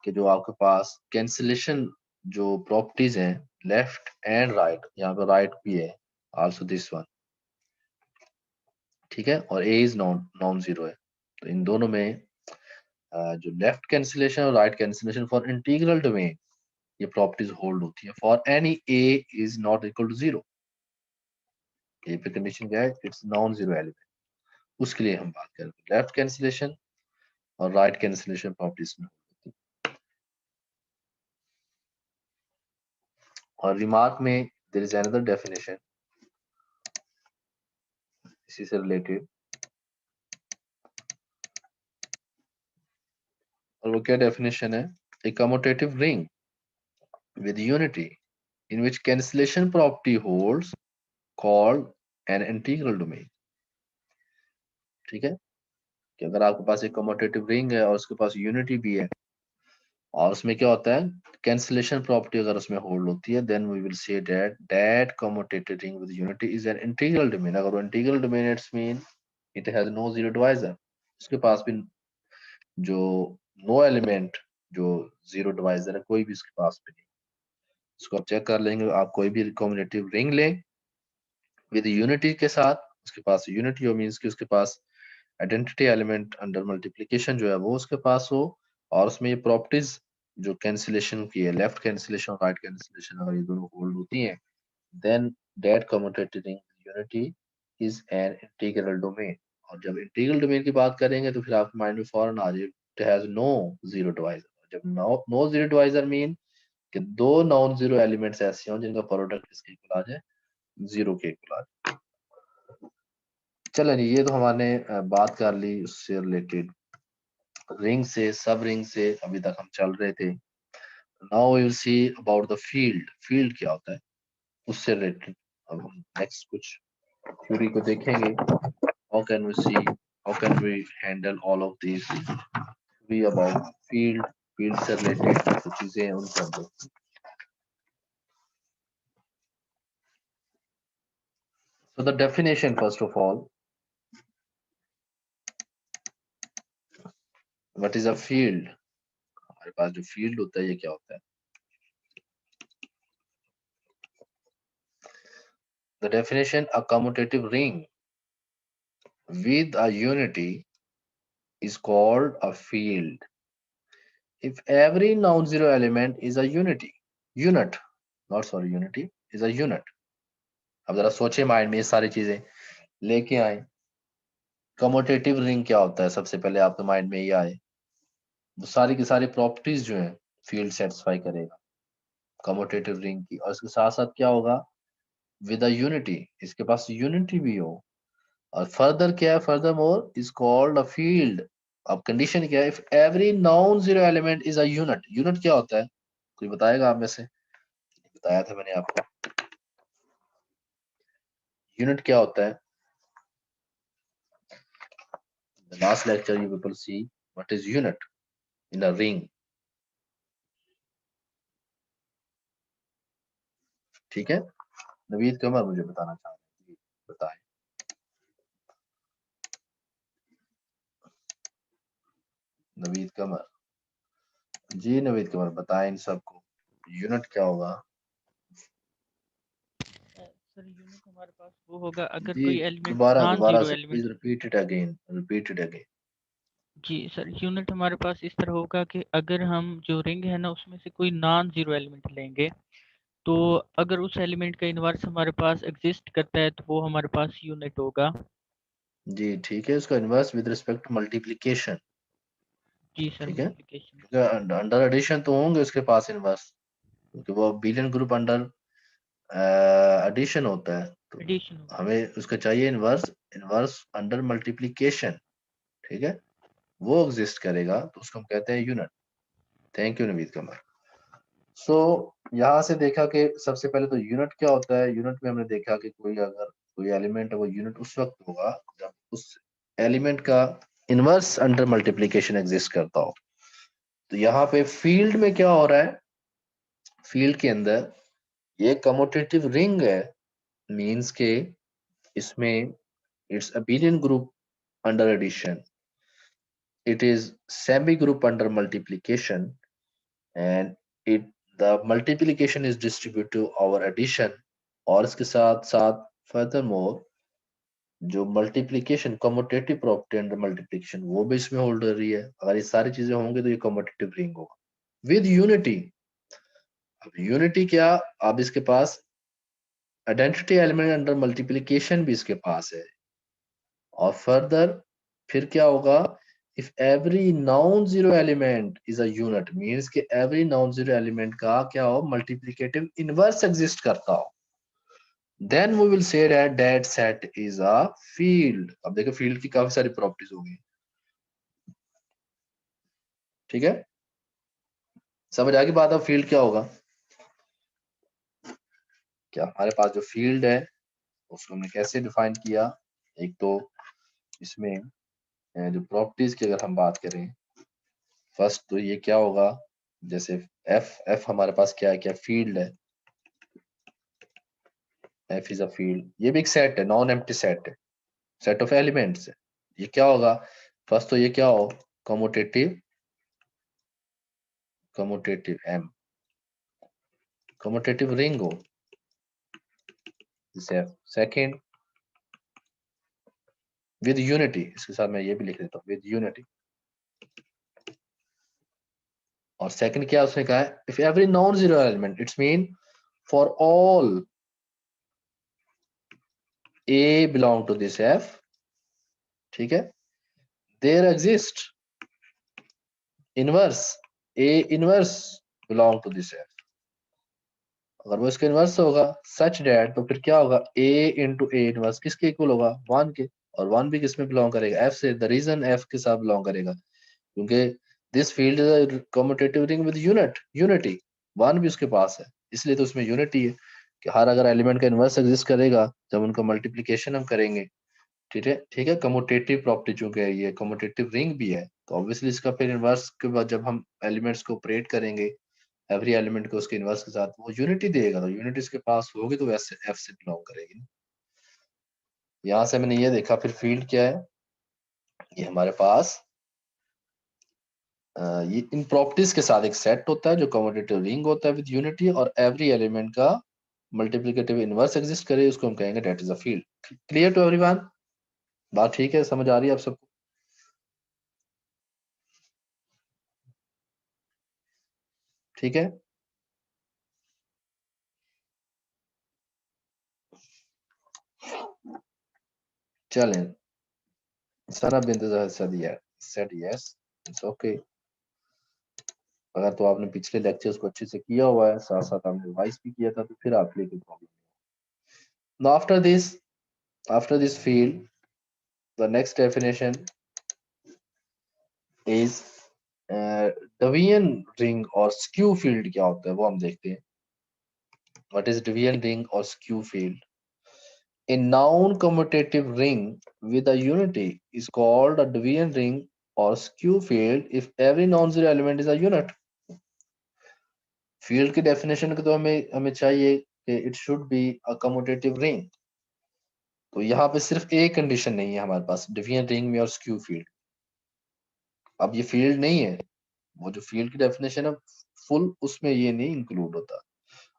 कि जो आपके पास कैंसिलेशन जो प्रॉपर्टीज हैं लेफ्ट एंड राइट, यहाँ पे राइट भी है आल्सो दिस वन, ठीक है, और a इज नॉन जीरो है, तो इन दोनों में जो लेफ्ट कैंसिलेशन और right cancellation for integral domain ये प्रॉपर्टीज होल्ड होती है for any a is not equal to 0। A पे कंडीशन क्या है, इट्स नॉन जीरो एलिमेंट, उसके लिए हम बात कर रहे हैं लेफ्ट कैंसिलेशन और राइट कैंसिलेशन प्रॉपर्टीज में। और रिमार्क में there is another definition इसी से related, और वो क्या definition है? A commutative ring with unity in which cancellation property holds called an integral domain. ठीक है, कि अगर आपके पास एक कम्यूटेटिव रिंग है और उसके पास यूनिटी भी है और उसमें क्या होता है, कैंसिलेशन प्रॉपर्टी अगर उसमें होल्ड होती है, then we will say that commutative ring with unity is an integral domain. अगर वो integral domain, it's mean it has no zero divisor. उसके पास भी जो नो एलिमेंट जो जीरो डिवाइजर है कोई भी उसके पास भी नहीं. इसको आप चेक कर लेंगे. आप कोई भी कम्यूटेटिव रिंग लें विद यूनिटी के साथ, उसके पास यूनिटी हो मींस कि उसके पास आइडेंटिटी एलिमेंट अंडर मल्टीप्लिकेशन जो है वो उसके पास हो, और उसमें ये प्रॉपर्टीज जो कैंसिलेशन की है, लेफ्ट कैंसिलेशन और राइट कैंसिलेशन, अगर ये दोनों होल्ड होती हैं, then that commutative ring unity is an integral domain. और जब इंटीग्रल डोमेन की बात करेंगे तो फिर आपके माइंड में फौरन आ जाए it has no zero divisor. जब नो जीरो डिवाइजर मीन कि दो नॉन जीरो एलिमेंट्स ऐसे हों जिनका प्रोडक्ट किसके इक्वल आ जाए, जीरो के इक्वल आ जाए. चलो नहीं, ये तो हमने बात कर ली उससे रिलेटेड, रिंग से, सब रिंग से अभी तक हम चल रहे थे. Now we will see about the field. Field क्या होता है उससे रिलेटेड अब हम नेक्स्ट कुछ थ्योरी को देखेंगे. How can we see, how can we handle all of this theory about field. Field से रिलेटेड जो चीजें हैं उनको हम देखते हैं. So the definition first of all, what is a field? हमारे पास जो फील्ड होता है ये क्या होता है? The definition, a commutative ring with a unity is called a field if every non-zero element is a unit, is a unit. अब जरा सोचे माइंड में ये सारी चीजें लेके आए. कम्यूटेटिव रिंग क्या होता है, सबसे पहले आपके माइंड में ये आए. वो सारी की सारी प्रॉपर्टीज जो है फील्ड सेटिस्फाई करेगा कम्यूटेटिव रिंग की, और इसके साथ साथ क्या होगा, विद अ यूनिटी, इसके पास यूनिटी भी हो. और फर्दर क्या है, further more is called a field. अब कंडीशन क्या है, if every non zero element is a unit. Unit क्या होता है, कोई बताएगा आप में से? बताया था मैंने आपको, यूनिट क्या होता है. The last lecture you people see what is unit in a ring. ठीक है, नवीद कमर मुझे बताना चाह रहे हैं, बताएं. नवीद कमर जी, नवीद कमर बताएं इन सबको यूनिट क्या होगा. सर यूनिट हमारे पास वो होगा अगर जी कोई एलिमेंट दोबारा नॉन दोबारा जीरो से element. Please repeat it again, repeat it again. जी सर, यूनिट हमारे पास इस तरह होगा कि अगर हम जो रिंग है ना उसमें से कोई नॉन जीरो एलिमेंट लेंगे, तो अगर उस एलिमेंट का इनवर्स हमारे पास एग्जिस्ट करता है तो वो हमारे पास यूनिट होगा. जी ठीक है, उसका inverse with respect to multiplication. जी सर, ठीक है, मल्टीप्लिकेशन. अंडर एडिशन तो होंगे उसके पास इनवर्स, क्योंकि वो बिलियन ग्रुप अंडर एडिशन होता है, तो एडिशन. हमें उसका चाहिए इनवर्स, इनवर्स अंडर मल्टीप्लिकेशन. ठीक है, वो एग्जिस्ट करेगा तो उसको हम कहते हैं यूनिट. थैंक यू नवीद कमर. सो यहाँ से देखा कि सबसे पहले तो यूनिट क्या होता है. यूनिट में हमने देखा कि कोई अगर कोई एलिमेंट है वो यूनिट उस वक्त होगा जब उस एलिमेंट का इनवर्स अंडर मल्टीप्लिकेशन एग्जिस्ट करता हो. तो यहाँ पे फील्ड में क्या हो रहा है, फील्ड के अंदर ये कम्यूटेटिव रिंग है, मींस के इसमें it's abelian group under addition, it is semi group under multiplication, and it the multiplication is distributed to our addition. और इसके साथ साथ furthermore जो multiplication commutative property under multiplication वो भी इसमें होल्ड हो रही है. अगर ये सारी चीजें होंगी तो ये कम्यूटेटिव रिंग होगा विद यूनिटी. अब यूनिटी क्या, अब इसके पास आइडेंटिटी एलिमेंट अंडर मल्टीप्लिकेशन भी इसके पास है. और फर्दर फिर क्या होगा, if every non zero element is a unit, means कि एवरी नॉन जीरो एलिमेंट का क्या हो, मल्टीप्लिकेटिव इनवर्स एग्जिस्ट करता हो. then we will say that set is a field। अब देखो field की काफी सारी प्रॉपर्टीज होगी, ठीक है, समझ आ गई बात। अब फील्ड क्या होगा, क्या हमारे पास जो फील्ड है उसको हमने कैसे डिफाइन किया। एक तो इसमें जो प्रॉपर्टीज की अगर हम बात करें, फर्स्ट तो ये क्या होगा, जैसे एफ हमारे पास क्या है, क्या फील्ड है, एफ इज अ फील्ड। ये भी एक सेट है, नॉन एम्प्टी सेट है, सेट ऑफ एलिमेंट्स है। ये क्या होगा, फर्स्ट तो ये क्या हो, कम्यूटेटिव एम, कम्यूटेटिव रिंग हो, सेकेंड विद यूनिटी, इसके साथ मैं ये भी लिख देता हूँ विद यूनिटी। और सेकंड क्या उसने कहा है, if every non zero element, it's mean for all A belong to this F, ठीक है, there exist inverse A inverse belong to this F. अगर वो इसका इनवर्स होगा सच डैट, तो फिर क्या होगा, ए इंटू ए इनवर्स किसके इक्वल होगा, 1 के, और 1 भी किसमें बिलोंग करेगा, एफ से। द रीजन एफ के साथ बिलोंग करेगा क्योंकि this field is a commutative ring with unity, 1 भी उसके पास है, इसलिए तो उसमें यूनिटी है कि हर अगर एलिमेंट का इनवर्स एग्जिस्ट करेगा जब उनका मल्टीप्लिकेशन हम करेंगे, ठीक है, कम्यूटेटिव प्रॉपर्टी चूंकि ये कम्यूटेटिव रिंग भी है, तो ऑब्वियसली इसका फिर इनवर्स के बाद जब हम एलिमेंट्स को ऑपरेट करेंगे एवरी एलिमेंट को उसके इनवर्स के साथ, वो यूनिटी देगा, तो यूनिटी इसके पास होगी तो वैसे एफ से बिलोंग करेगी। यहाँ से मैंने ये देखा, फिर फील्ड क्या है, ये हमारे पास ये इन प्रॉपर्टीज के साथ एक सेट होता है जो कम्यूटेटिव रिंग होता है विद यूनिटी, और एवरी एलिमेंट का मल्टीप्लिकेटिव इनवर्स एग्जिस्ट करे, उसको हम कहेंगे that is a field. Clear to everyone, बात ठीक है, समझ आ रही है आप सबको, ठीक है। चलें, सारा बिंदु said yes, it's okay। अगर तो आपने पिछले लेक्चर्स को अच्छे से किया हुआ है, साथ साथ आपने रिवाइज भी किया था, तो फिर आपके लिए कोई प्रॉब्लम नहीं। Now after this field, the next definition is De Vian ring और skew field क्या होता है वो हम देखते हैं। What is De Vian ring or skew field? A non-commutative ring with a unity is called a De Vian ring or skew field if every non-zero element is a unit। Field की definition को तो हमें चाहिए कि it should be a commutative ring. तो यहाँ पे सिर्फ एक कंडीशन नहीं है हमारे पास De Vian रिंग में और स्क्यू फील्ड। अब ये फील्ड नहीं है, वो जो फील्ड की डेफिनेशन है फुल उसमें ये नहीं इंक्लूड होता।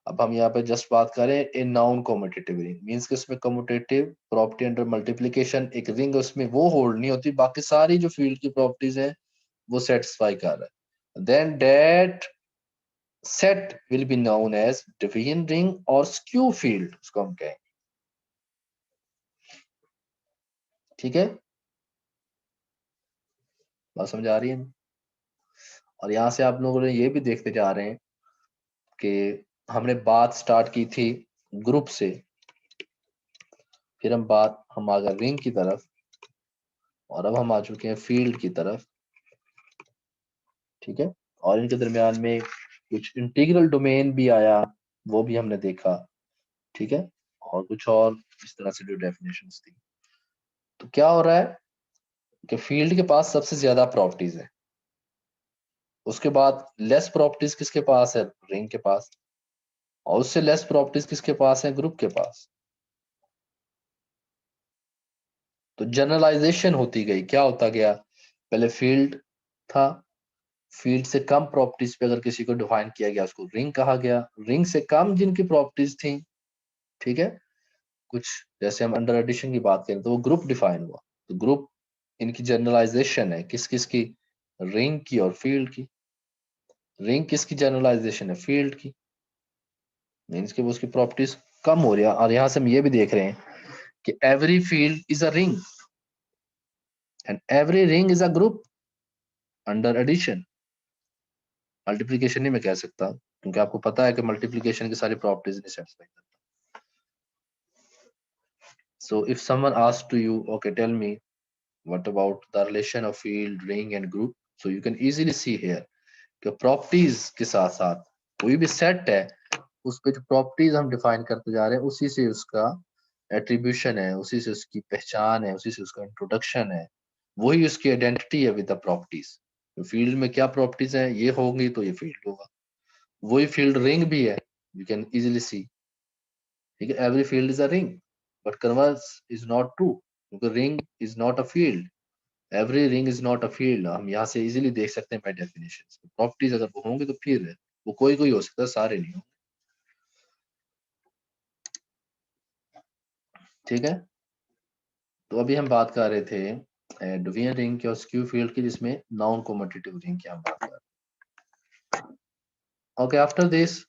अब हम यहाँ पे जस्ट बात करें a non commutative ring, means कि उसमें कम्यूटेटिव प्रॉपर्टी अंडर मल्टीप्लिकेशन एक रिंग उसमें वो होल्ड नहीं होती, बाकी सारी जो फील्ड की प्रॉपर्टीज है वो सेटिस्फाई कर रहा है, then that set will be known as De Vian ring और skew field, उसको हम कहेंगे, ठीक है, बात समझ आ रही है। और यहाँ से आप लोगों ने ये भी देखते जा रहे हैं कि हमने बात स्टार्ट की थी ग्रुप से, फिर हम आ गए रिंग की तरफ, और अब हम आ चुके हैं फील्ड की तरफ, ठीक है। और इनके दरमियान में कुछ इंटीग्रल डोमेन भी आया, वो भी हमने देखा, ठीक है, और कुछ और इस तरह से जो डेफिनेशंस थी। तो क्या हो रहा है कि फील्ड के पास सबसे ज्यादा प्रॉपर्टीज है, उसके बाद लेस प्रॉपर्टीज किसके पास है, रिंग के पास, और उससे लेस प्रॉपर्टीज किसके पास है, ग्रुप के पास। तो जनरलाइजेशन होती गई, क्या होता गया, पहले फील्ड था, फील्ड से कम प्रॉपर्टीज पे अगर किसी को डिफाइन किया गया उसको रिंग कहा गया, रिंग से कम जिनकी प्रॉपर्टीज थी, ठीक है, कुछ जैसे हम अंडर एडिशन की बात करें तो वो ग्रुप डिफाइन हुआ। तो ग्रुप इनकी जनरलाइजेशन है किस किस की, रिंग की और फील्ड की। रिंग किसकी जनरलाइजेशन है, फील्ड की, मीन्स कि वो उसकी प्रॉपर्टीज कम हो रही है। और यहां से हम ये भी देख रहे हैं कि every field is a ring and every ring is a group under addition. Multiplication नहीं मैं कह सकता क्योंकि आपको पता है कि मल्टीप्लीकेशन की सारी प्रॉपर्टीज नहीं सेटिस्फाई करता। So if someone asks to you, okay, tell me what about the relation of field, ring and group, so you can easily see here कि properties के साथ साथ कोई भी set है उस पे जो properties हम define करते जा रहे हैं उसी से उसका attribution है, उसी से उसकी पहचान है, उसी से उसका introduction है, वही उसकी identity है with the properties। तो field में क्या properties हैं ये होंगी तो ये field होगा, वही field ring भी है, you can easily see, ठीक है, every field is a ring but converse is not true क्योंकि ring is not a field, every ring is not a field। हम यहाँ से easily देख सकते हैं by definitions, properties अगर वो होंगे तो फिर है, वो कोई कोई हो सकता है, सारे नहीं हो, ठीक है। तो अभी हम बात कर रहे थे डिवीजन रिंग की और स्क्यू फील्ड की जिसमें नॉन कम्यूटेटिव रिंग की हम बात कर रहे हैं। ओके, आफ्टर दिस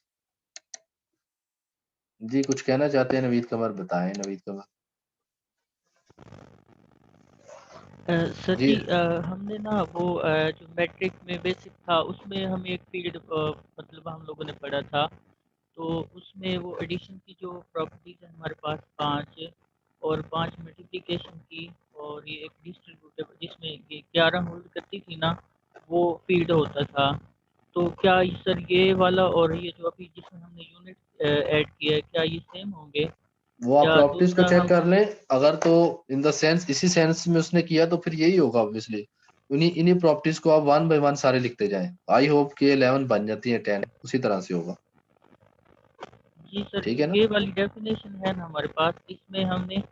जी कुछ कहना चाहते हैं नवीद कमर, बताएं नवीद कमर। सर जी जी हमने ना वो जो मैट्रिक में बेसिक था उसमें हम एक फील्ड मतलब हम लोगों ने पढ़ा था, तो उसमें वो एडिशन की जो प्रॉपर्टीज है हमारे पास 5 और 5 मल्टीप्लिकेशन की और ये एक डिस्ट्रीब्यूटिव जिसमें ये 11 होल्ड करती थी ना, वो फील्ड होता था। तो क्या सर ये वाला और ये जो अभी जिसमें हमने यूनिट ऐड किया है क्या ये सेम होंगे? वो आप या प्रॉपर्टीज को दूसरा चेक हम कर लें, अगर तो इन द सेंस इसी सेंस में उसने किया तो फिर यही होगा ऑब्वियसली, इन्हीं इन्हीं प्रॉपर्टीज को आप वन बाय वन सारे लिखते जाएं, आई होप कि 11 बन जाती है 10 उसी तरह से होगा, जी सर, ठीक जो है ना ये वाली डेफिनेशन है ना हमारे पास, इसमें हमने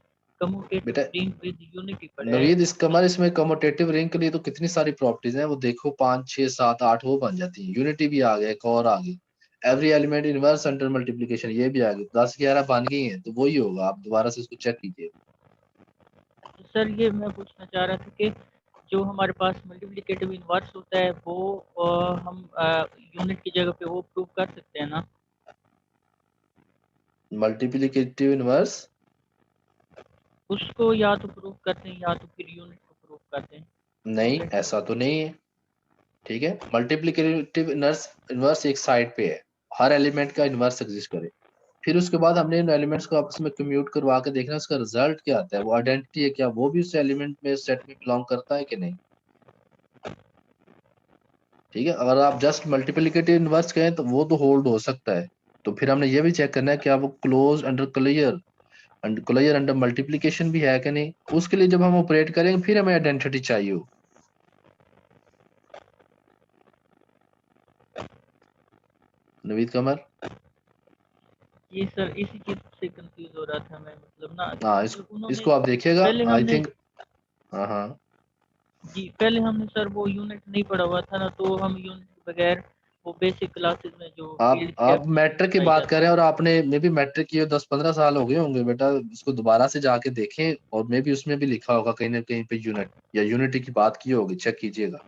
कम्यूटेटिव बेटा। रिंग विद यूनिटी पढ़ा है। नवीद इसका हमारे इसमें कम्यूटेटिव रिंग के लिए तो कितनी सारी प्रॉपर्टीज हैं, वो देखो 5 6 7 8 वो बन जाती है, यूनिटी भी आ गया, एक और आ गई, every element inverse under multiplication ये भी आ गई, 10 11 बन गई हैं, तो वही होगा, आप दोबारा से इसको चेक कीजिए। तो सर ये मैं पूछना चाह रहा था कि जो हमारे पास मल्टीप्लिकेटिव इनवर्स होता है वो हम यूनिट की जगह पे वो प्रूव कर सकते हैं ना? मल्टीप्लिकेटिव इनवर्स उसको या तो प्रूव करते हैं या तो फिर यूनिट को प्रूव करते हैं। नहीं, यूनिट ऐसा तो नहीं है, ठीक है। मल्टीप्लिकेटिव इनवर्स इनवर्स एक साइड पे है, हर एलिमेंट का इनवर्स एग्जिस्ट करे, फिर उसके बाद हमने इन एलिमेंट्स को आपस में कम्यूट करवा के देखना उसका रिजल्ट क्या आता है, वो आइडेंटिटी है क्या, वो भी उस एलिमेंट में सेट में बिलोंग करता है कि नहीं, ठीक है। अगर आप जस्ट मल्टीप्लिकेटिव इनवर्स कहें तो वो तो होल्ड हो सकता है, तो फिर हमने ये भी चेक करना है कि वो close under clear under multiplication भी है कि नहीं, उसके लिए जब हम ऑपरेट करेंगे फिर हमें आइडेंटिटी चाहिए हो। नवीद कमर, ये सर इसी चीज से कंफ्यूज हो रहा था मैं, मतलब ना हाँ मतलब उन्होंने इसको आप देखिएगा, पहले आई हमने थिंक, हाँ हाँ जी पहले हमने सर वो यूनिट नहीं पढ़ा हुआ था ना, तो हम यूनिट के बगैर वो बेसिक क्लासेस में जो फील्ड की आप डेफिनेशन मैट्रिक की बताई बात जाती करें है। और आपने मे भी मैट्रिक किए 10-15 साल हो गए होंगे बेटा, इसको दोबारा से जाके देखें और मे भी उसमें भी लिखा होगा कहीं ना कहीं पे यूनिट या यूनिटी की बात की होगी, चेक कीजिएगा।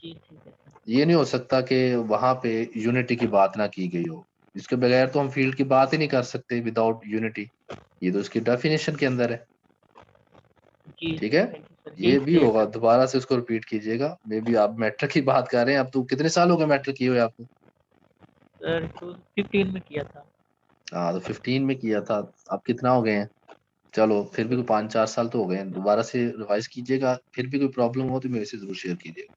जी ठीक है सर। ये नहीं हो सकता कि वहां पे यूनिटी की बात ना की गई हो, इसके बगैर तो हम फील्ड की बात ही नहीं कर सकते विदाउट यूनिटी, ये तो इसकी डेफिनेशन के अंदर है, जी ठीक है। थैंक यू सर, ये यही भी क्लियर होगा, कर। दोबारा से उसको रिपीट कीजिएगा, मे बी आप मैट्रिक की बात कर रहे हैं, अब तो कितने साल हो गए मैट्रिक किए हुए आपको? सर 2015 में किया था। हाँ तो 15 में किया था, अब कितना हो गए हैं, चलो फिर भी कोई 5-4 साल तो हो गए हैं, दोबारा से रिवाइज कीजिएगा, फिर भी कोई प्रॉब्लम हो तो मेरे से जरूर शेयर कीजिएगा,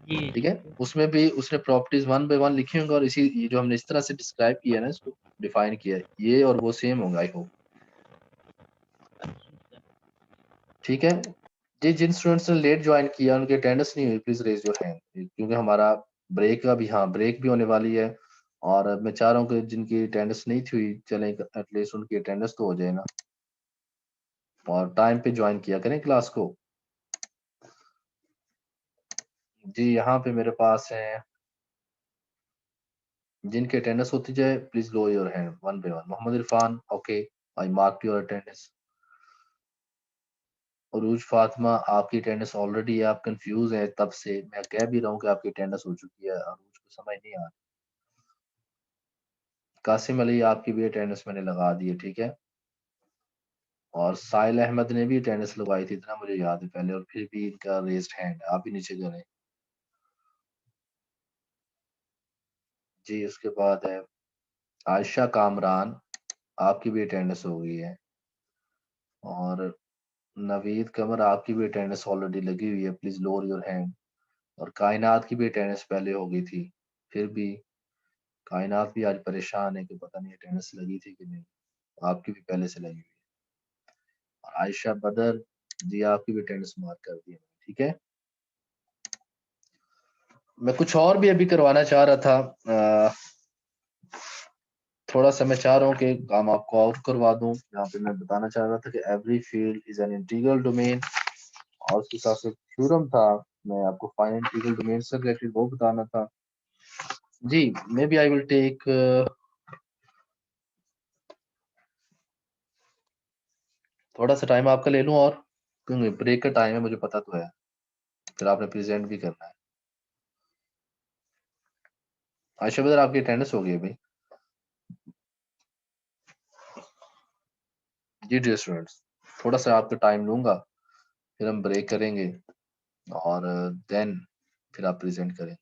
जी ठीक है। उसमें भी उसने प्रॉपर्टीज वन बाय वन लिखी होंगी और इसी ये जो हमने इस तरह से डिस्क्राइब किया है ना, इसको डिफाइन किया है, ये और वो सेम होगा, आई होप, ठीक है। जी जिन स्टूडेंट्स ने लेट ज्वाइन किया उनकी अटेंडेंस नहीं हुई, प्लीज रेज योर हैंड, क्योंकि हमारा ब्रेक का भी, हाँ ब्रेक भी होने वाली है, और मैं चाह रहा हूँ कि जिनकी अटेंडेंस नहीं थी हुई चले एटलीस्ट उनकी अटेंडेंस तो हो जाए ना, और टाइम पे ज्वाइन किया करें क्लास को। जी यहाँ पे मेरे पास है जिनकी अटेंडेंस होती जाए, please low your hand one by one. Mohammad Irfan, okay, I mark your attendance. Urooj Fatima, आपकी अटेंडेंस ऑलरेडी है, आप कंफ्यूज हैं, तब से मैं कह भी रहा हूँ कि आपकी अटेंडेंस हो चुकी है, उरूज को समझ नहीं आ रही। कासिम अली, आपकी भी अटेंडेंस मैंने लगा दी है, ठीक है। और साहिल अहमद ने भी अटेंडेंस लगवाई थी, इतना मुझे याद है पहले, और फिर भी इनका रेज्ड हैंड, आप भी नीचे करें। जी उसके बाद है आयशा कामरान, आपकी भी अटेंडेंस हो गई है। और नवीद कमर, आपकी भी अटेंडेंस ऑलरेडी लगी हुई है, प्लीज लोअर योर हैंड। और कायनात की भी अटेंडेंस पहले हो गई थी, फिर भी कायनात भी आज परेशान है कि पता नहीं अटेंडेंस लगी थी कि नहीं। आपकी भी पहले से लगी हुई है। और आयशा बदर जी, आपकी भी अटेंडेंस मार्क कर दी है, ठीक है। मैं कुछ और भी अभी करवाना चाह रहा था, थोड़ा सा मैं चाह रहा हूँ कि काम आपको और करवा दूं। यहाँ पे मैं बताना चाह रहा था कि every field is an integral domain, और उसके साथ साथ थ्योरम था, मैं आपको फाइनल इंटीग्रल डोमेन से रिलेटेड वो बताना था। जी, maybe I will take थोड़ा सा टाइम आपका ले लूं, और क्योंकि ब्रेक का टाइम है, मुझे पता तो है, फिर आपने प्रेजेंट भी करना है। आयशा बदर, आपकी अटेंडेंस हो गई अभी? जी डियर स्टूडेंट्स, थोड़ा सा आपका टाइम लूंगा, फिर हम ब्रेक करेंगे, और देन फिर आप प्रेजेंट करें।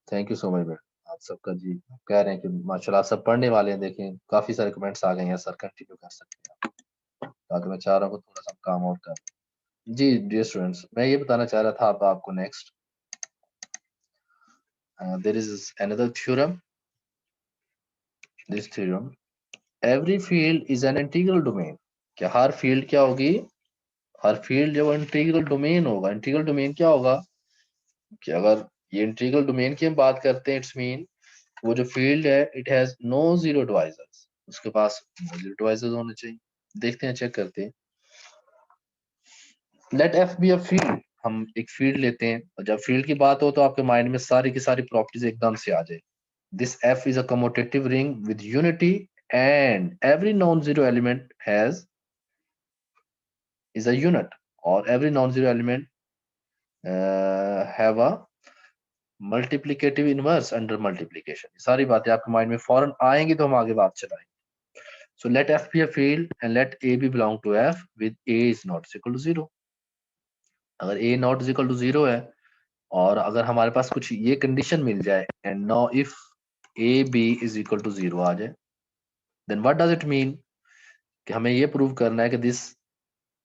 Thank you so much madam, आप सबका जी कह रहे हैं कि माशाल्लाह सब पढ़ने वाले हैं। देखें काफी सारे कमेंट्स आ गए हैं, सर कंटिन्यू कर सकते हैं, ताकि मैं चाह रहा हूँ थोड़ा सा काम और कर। जी डियर स्टूडेंट्स, मैं ये बताना चाह रहा था आपको next, there is another theorem, this theorem, every field is an integral domain. क्या हर फील्ड क्या होगी? हर फील्ड जो इंटीग्रल डोमेन होगा। इंटीग्रल डोमेन क्या होगा कि अगर ये इंटीग्रल डोमेन की हम बात करते हैं, इट्स मीन वो जो फील्ड है it has no zero divisors, उसके पास नो जीरो डिवाइजर्स होने चाहिए। देखते हैं, चेक करते हैं। Let F be a field, हम एक फील्ड लेते हैं, और जब फील्ड की बात हो तो आपके माइंड में सारी की सारी प्रॉपर्टीज एकदम से आ जाए। This F is a commutative ring with unity and every non zero element has is a unit, or every non-zero element have a multiplicative inverse under multiplication। सारी बातें आपके माइंड में फौरन आएंगी तो हम आगे बात चलाएंगे। So let F be a field and let A be belong to F with A is not equal to 0। अगर A not is equal to 0 है, और अगर हमारे पास कुछ ये कंडीशन मिल जाए, and now if A B is equal to 0 आ जाए, then what does it mean? कि हमें ये प्रूव करना है कि this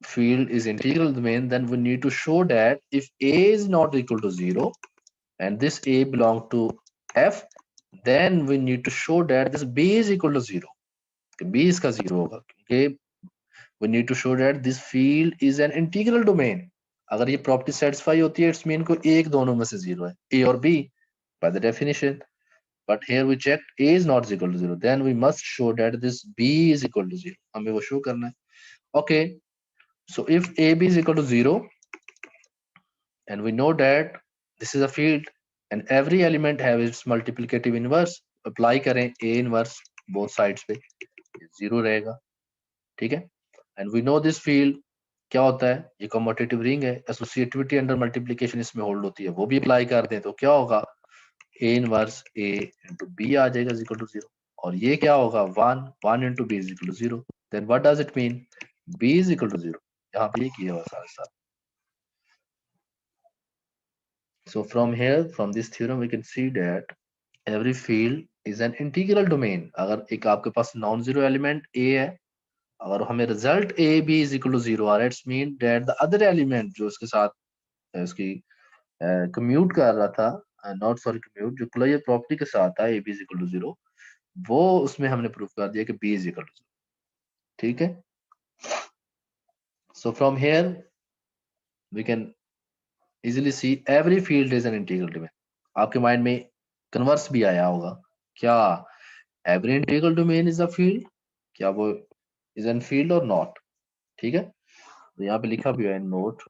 field is integral domain, then we need to show that if A is not equal to 0 and this A belong to F, then we need to show that this B is equal to 0। B इसका 0 होगा, क्योंकि we need to show that this field is an integral domain। अगर ये property satisfy होती है, it's mean को एक दोनों में से 0 है, A और B by the definition। But here we checked A is not equal to 0, then we must show that this B is equal to 0। हमें वो शो करना है। Okay, so if AB is equal to 0 and we know that this is a field and every element have its multiplicative inverse, apply करें A inverse both sides पे, 0 रहेगा, ठीक है। and we know this field क्या होता है, ये commutative ring है, एसोसिएटिविटी अंडर मल्टीप्लिकेशन इसमें होल्ड होती है, वो भी अप्लाई कर दें तो क्या होगा, A inverse A into B आ जाएगा इक्वल टू 0। और ये क्या होगा, 1 into B is equal to 0। Then what does it mean, B is equal to 0। यहाँ पे ये किया हुआ सारे साथ। So from here, from this theorem, we can see that every field is an integral domain। अगर एक आपके पास नॉन जीरो एलिमेंट A है, अगर हमें result A B is equal to 0 आ रहा है, it's mean that the other element जो इसके साथ इसकी कम्यूट कर रहा था, नॉट सॉरी कम्यूट, जो क्लोजर प्रॉपर्टी के साथ था A B is equal to 0, वो उसमें हमने प्रूफ कर दिया कि B is equal to 0, ठीक है। So from here we can easily see every field is an integral domain। आपके माइंड में कन्वर्स भी आया होगा, क्या every integral domain is a field, क्या वो is an field or not, ठीक है। तो यहाँ पे लिखा भी है note,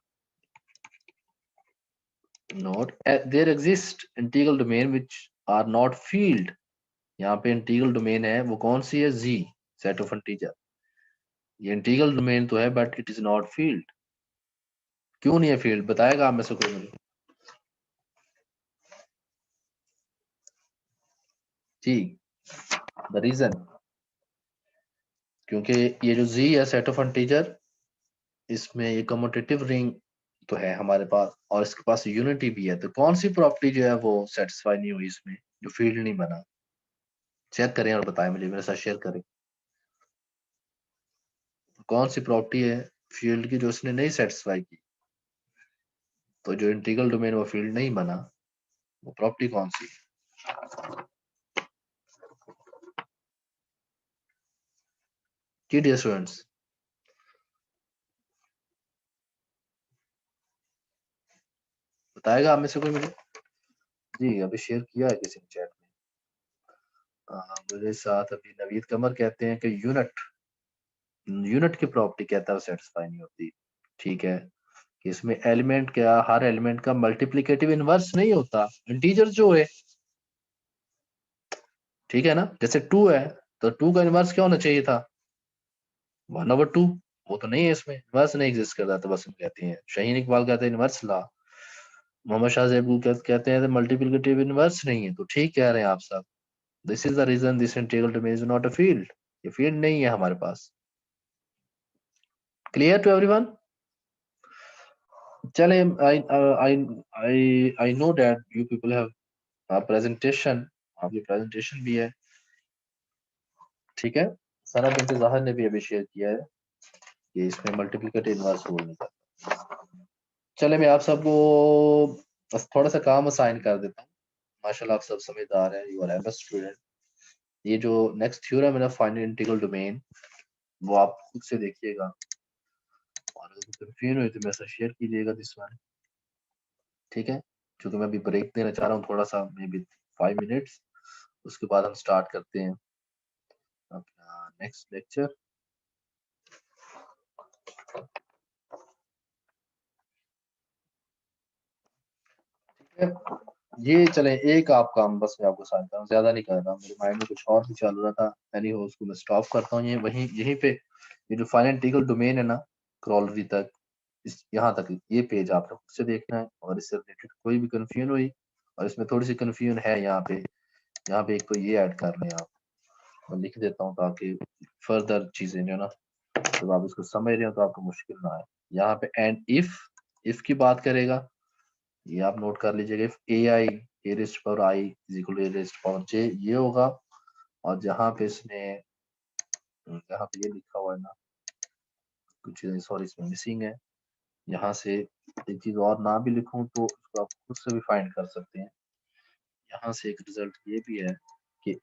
there exist integral domain which are not field। यहाँ पे इंटीग्रल डोमेन है, वो कौन सी है, Z सेट ऑफ इंटीजर। ये इंटीग्रल डोमेन तो है but it is not field. क्यों नहीं है फील्ड, बताएगा आप में से कोई मुझे? जी, द रीजन, क्योंकि ये जो Z है सेट ऑफ इंटीजर, इसमें ये कम्यूटेटिव रिंग तो है हमारे पास, और इसके पास यूनिटी भी है, तो कौन सी प्रॉपर्टी जो है वो सेटिस्फाई नहीं हुई इसमें, जो फील्ड नहीं बना। चेक करें और बताएं मुझे, मेरे साथ शेयर करें। कौन सी प्रॉपर्टी है फील्ड की जो उसने नहीं सेटिस्फाई की? तो जो इंटीग्रल डोमेन वो फील्ड नहीं बना, वो प्रॉपर्टी कौन सी? जी डियर स्टूडेंट्स, बताएगा आप में से कोई मुझे? जी अभी शेयर किया है किसी ने चैट में। मेरे साथ अभी नवीद कमर कहते हैं कि यूनिट की प्रॉपर्टी कहता है सेटिस्फाई नहीं होती। ठीक है कि इसमें एलिमेंट क्या, हर एलिमेंट का मल्टीप्लिकेटिव इनवर्स नहीं होता, इंटीजर जो है। ठीक है ना, जैसे 2 है तो 2 का इनवर्स क्या होना चाहिए था? 1/2। वो तो नहीं है, इसमें इनवर्स नहीं एग्जिस्ट करता। तो बस हम कहते हैं, शाहीन इकबाल कहते हैं इनवर्स ला, मोहम्मद शाह ज़ैबू कहते हैं मल्टीप्लिकेटिव इनवर्स नहीं है। तो ठीक कह रहे हैं आप सब। This is the reason this integral domain is not a field. ये फील्ड नहीं है हमारे पास। Clear to everyone? चले, I know that you people have presentation, आपकी प्रेजेंटेशन भी है। ठीक है, सना बिन्त ज़ाहिर ने भी अभी शेयर किया है कि इसमें मल्टीप्लिकेटिव इनवर्स रूल नहीं करता। चले मैं आप सबको बस थोड़ा सा काम असाइन कर देता हूँ। माशाल्लाह आप सब समझदार हैं, यू आर एमएस स्टूडेंट। ये जो नेक्स्ट थ्योरम है ना, फाइनल इंटीग्रल डोमेन, वो आप खुद से देखिएगा और अगर कंफ्यूजन हुई तो मेरे साथ शेयर कीजिएगा दिस वन। ठीक है, क्योंकि मैं अभी ब्रेक देना चाह रहा हूँ थोड़ा सा, मे बी 5 मिनट्स, उसके बाद हम स्टार्ट करते हैं अपना नेक्स्ट लेक्चर। ये चलें, एक आप काम बस मैं आपको साथ हूँ, ज्यादा नहीं कर रहा, मेरे माइंड में कुछ और भी चल रहा था। एनी हो, उसको मैं स्टॉप करता हूँ। ये वहीं यहीं पे ये जो फाइनल इंटीग्रल डोमेन है ना, क्रॉलरी तक, इस यहाँ तक ये पेज आपने खुद से देखना है। और इससे रिलेटेड कोई भी कंफ्यूजन हुई, और इसमें थोड़ी सी कंफ्यूजन है यहाँ पे एक तो ये ऐड कर लें आप, मैं लिख देता हूँ ताकि फर्दर चीजें जो ना, जब आप इसको समझ रहे हो तो आपको मुश्किल ना आए। यहाँ पे एंड इफ की बात करेगा, ये आप नोट कर लीजिएगा। If a i a raised power i is equal to a raised power j, ये होगा। और जहाँ पे इसने जहाँ पे ये लिखा हुआ है ना, कुछ चीजें सॉरी इसमें मिसिंग है, यहाँ से एक चीज और ना भी लिखूं तो उसको आप खुद से भी फाइंड कर सकते हैं। यहाँ से एक रिजल्ट ये भी है कि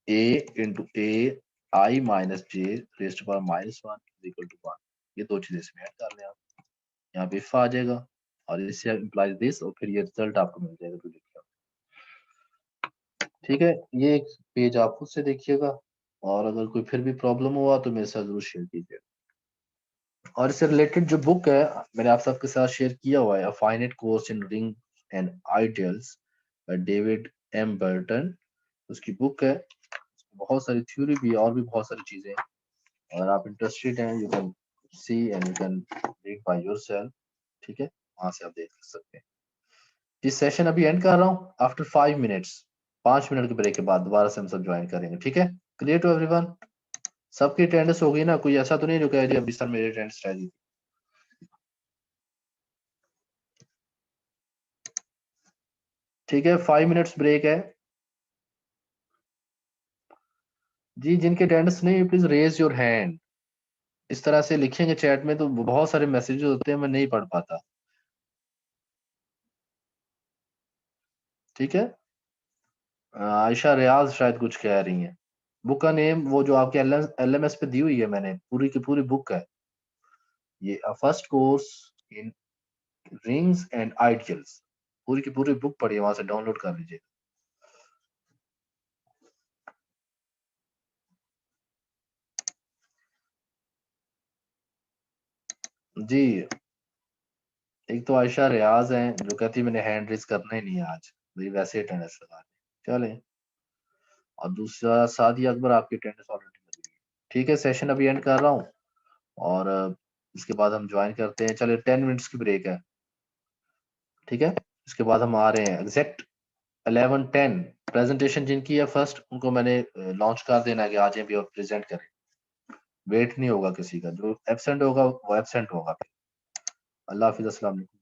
a into a i minus j raised power -1 is equal to 1। ये दो चीजें इसमें ऐड कर लें आप, यहाँ पे इफ आ जाएगा और इससे इम्प्लाइज दिस, और फिर ये रिजल्ट आपको मिल जाएगा जो लिखा। ठीक है, ये एक पेज आप खुद से देखिएगा, और अगर कोई फिर भी प्रॉब्लम हुआ तो मेरे साथ जरूर शेयर कीजिए। और इससे रिलेटेड जो बुक है मैंने आप सबके साथ शेयर किया हुआ है, a finite course in ring and ideals by David M Burton, उसकी बुक है। बहुत सारी थ्योरी भी है और भी बहुत सारी चीजें, अगर आप इंटरेस्टेड हैं you can C and you can read by yourself. ठीक है, वहां से आप देख सकते हैं। इस सेशन अभी एंड कर रहा हूँ आफ्टर 5 मिनट्स, 5 मिनट के ब्रेक के बाद दोबारा से हम सब ज्वाइन करेंगे। ठीक है, क्लियर टू एवरीवन? सबकी अटेंडेंस हो गई ना? कोई ऐसा तो नहीं जो कह रही अभी सर मेरी अटेंडेंस रह गई? ठीक है, 5 मिनट्स ब्रेक है जी। जिनके अटेंडेंस नहीं, प्लीज रेज योर हैंड। इस तरह से लिखेंगे चैट में तो बहुत सारे मैसेजेस होते हैं, मैं नहीं पढ़ पाता। ठीक है, आयशा रियाज शायद कुछ कह रही हैं। बुक का नेम वो जो आपके LMS पे दी हुई है, मैंने पूरी की पूरी बुक है ये, first course in rings and ideals, पूरी की पूरी बुक पढ़िए, वहां से डाउनलोड कर लीजिए। जी, एक तो आयशा रियाज हैं जो कहती मैंने हैंड रेज करना ही नहीं है आज, मेरी वैसे ही अटेंडेंस लगा दी। चले, और दूसरा सादिया अकबर, आपकी अटेंडेंस ऑलरेडी लगी हुई है। ठीक है, सेशन अभी एंड कर रहा हूँ और इसके बाद हम ज्वाइन करते हैं। चले, 10 मिनट्स की ब्रेक है। ठीक है, इसके बाद हम आ रहे हैं एग्जैक्ट 11:10। प्रेजेंटेशन जिनकी है फर्स्ट, उनको मैंने लॉन्च कर देना है कि आज भी और प्रेजेंट करें। वेट नहीं होगा किसी का, जो एब्सेंट होगा वो एब्सेंट होगा। अल्लाह हाफिज, अस्सलाम वालेकुम।